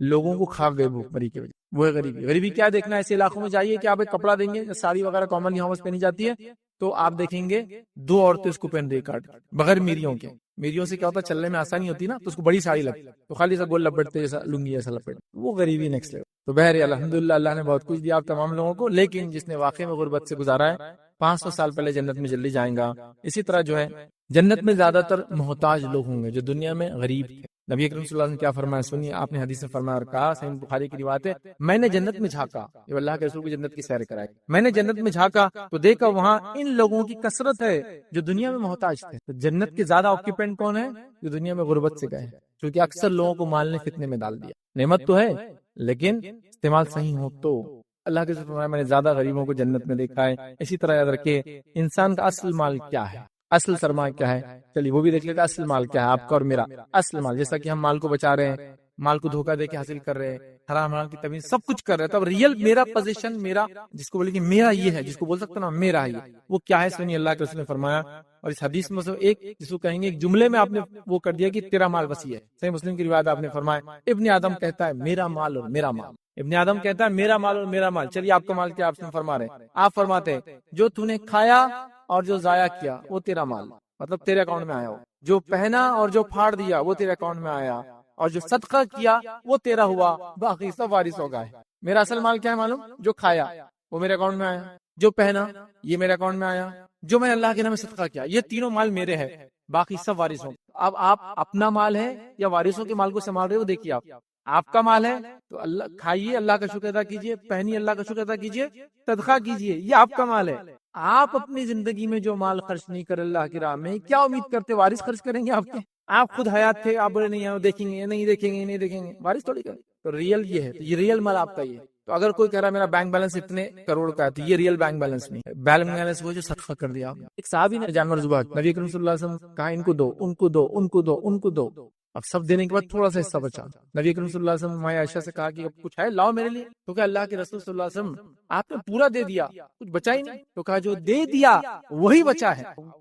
لوگوں کو کھا گئے بھوک مری کی وجہ، وہ ہے غریبی. غریبی کیا دیکھنا؟ ایسے علاقوں میں جائیے کہ آپ ایک کپڑا دیں گے، ساڑی وغیرہ کامن یہاں پہنی جاتی ہے، تو آپ دیکھیں گے 2 عورتیں اس کو پہن رہی کاٹ بغیر میریوں کے. میریوں سے کیا ہوتا ہے؟ چلنے میں آسانی ہوتی نا، تو اس کو بڑی ساڑی لگتی، تو خالی سا گول لپٹتے جیسا لنگی جیسا لپٹ، وہ غریبی نیکسٹ لیول. تو بہر الحمدللہ اللہ نے بہت کچھ دیا آپ تمام لوگوں کو، لیکن جس نے واقعی میں غربت سے گزارا ہے 500 سال پہلے جنت میں جلدی جائیں گا. اسی طرح جو ہے جنت میں زیادہ تر محتاج لوگ ہوں گے جو دنیا میں غریب تھے. نبی اکرم صلی اللہ علیہ وسلم نے کیا فرمایا سنیے، آپ نے حدیث میں فرمایا اور کہا، صحیح بخاری کی روایت ہے، میں نے جنت میں جھانکا، یہ اللہ کے رسول کو جنت کی سیر کرائی، میں نے جنت میں جھانکا تو دیکھا وہاں ان لوگوں کی کثرت ہے جو دنیا میں محتاج تھے. تو جنت کے زیادہ آکیپینٹ کون ہے؟ جو دنیا میں غربت سے گئے، کیونکہ اکثر لوگوں کو مال نے فتنے میں ڈال دیا. نعمت تو ہے لیکن استعمال صحیح ہو تو. اللہ کے رسول فرمایا میں نے زیادہ غریبوں کو جنت میں دیکھا ہے. اسی طرح یاد رکھے انسان کا اصل مال کیا ہے، اصل سرمایہ کیا ہے، چلیے وہ بھی دیکھ لیتے. اصل مال کیا ہے آپ کا اور میرا؟ اصل مال، جیسا کہ ہم مال کو بچا رہے ہیں، مال کو دھوکہ دے کے حاصل کر رہے ہیں، حرام حرام کی تمیز سب کچھ کر رہے ہیں، تو اب ریئل میرا پوزیشن، میرا جس کو بولے کہ میرا یہ ہے، جس کو بول سکتا نا میرا یہ، وہ کیا ہے؟ سنیے اللہ کے رسول نے فرمایا، اور اس حدیث میں سے ایک جس کو کہیں گے ایک جملے میں آپ نے وہ کر دیا کہ تیرا مال وسیع ہے. صحیح مسلم کی روایت آپ نے فرمایا ابن آدم کہتا ہے میرا مال اور میرا مال. ابن آدم کہتا ہے میرا مال اور میرا مال. چلیے آپ کا مال کیا آپ سے فرما رہے ہیں؟ آپ فرماتے ہیں جو تو نے کھایا اور جو ضائع کیا وہ تیرا مال، مطلب تیرے اکاؤنٹ میں آیا ہو. جو پہنا اور جو پھاڑ دیا وہ تیرے اکاؤنٹ میں آیا، اور جو صدقہ کیا وہ تیرا ہوا، باقی سب وارث ہو گئے. میرا اصل مال کیا ہے معلوم؟ جو کھایا وہ میرے اکاؤنٹ میں آیا، جو پہنا یہ میرے اکاؤنٹ میں آیا، جو میں نے اللہ کے نام میں صدقہ کیا، یہ تینوں مال میرے ہے، باقی سب وارث ہوں. اب آپ اپنا مال ہے یا وارثوں کے مال کو سنبھال رہے ہو؟ دیکھیے آپ کا مال ہے تو اللہ کھائیے، اللہ کا شکر ادا کیجیے، پہنیے، اللہ کا شکر ادا کیجیے، صدقہ کیجیے، یہ آپ کا مال ہے. آپ اپنی زندگی میں جو مال خرچ نہیں کر اللہ کی راہ میں، کیا امید کرتے وارث خرچ کریں گے آپ کے؟ آپ خود حیات تھے، آپ بولے نہیں دیکھیں گے، نہیں دیکھیں گے، نہیں دیکھیں گے، وارث تھوڑی کریں. تو ریئل یہ ہے، تو یہ ریئل مال آپ کا یہ ہے. تو اگر کوئی کہہ رہا ہے میرا بینک بیلنس اتنے کروڑ کا ہے، تو یہ ریئل بینک بیلنس نہیں ہے. بینک بیلنس وہ جو صدقہ کر دیا آپ. ایک صحابی نے جانور ذبح، نبی کریم صلی اللہ علیہ وسلم کہا ان کو دو، ان کو دو، ان کو دو، ان کو دو. اب سب دینے کے بعد تھوڑا سا حصہ بچا. نبی کریم صلی اللہ علیہ وسلم ماں عائشہ سے کہا کہ اب کچھ ہے لاؤ میرے لیے. تو کہ اللہ کے رسول صلی اللہ علیہ وسلم آپ نے پورا دے دیا، کچھ بچا ہی نہیں. تو کہا جو دے دیا وہی بچا ہے. کیا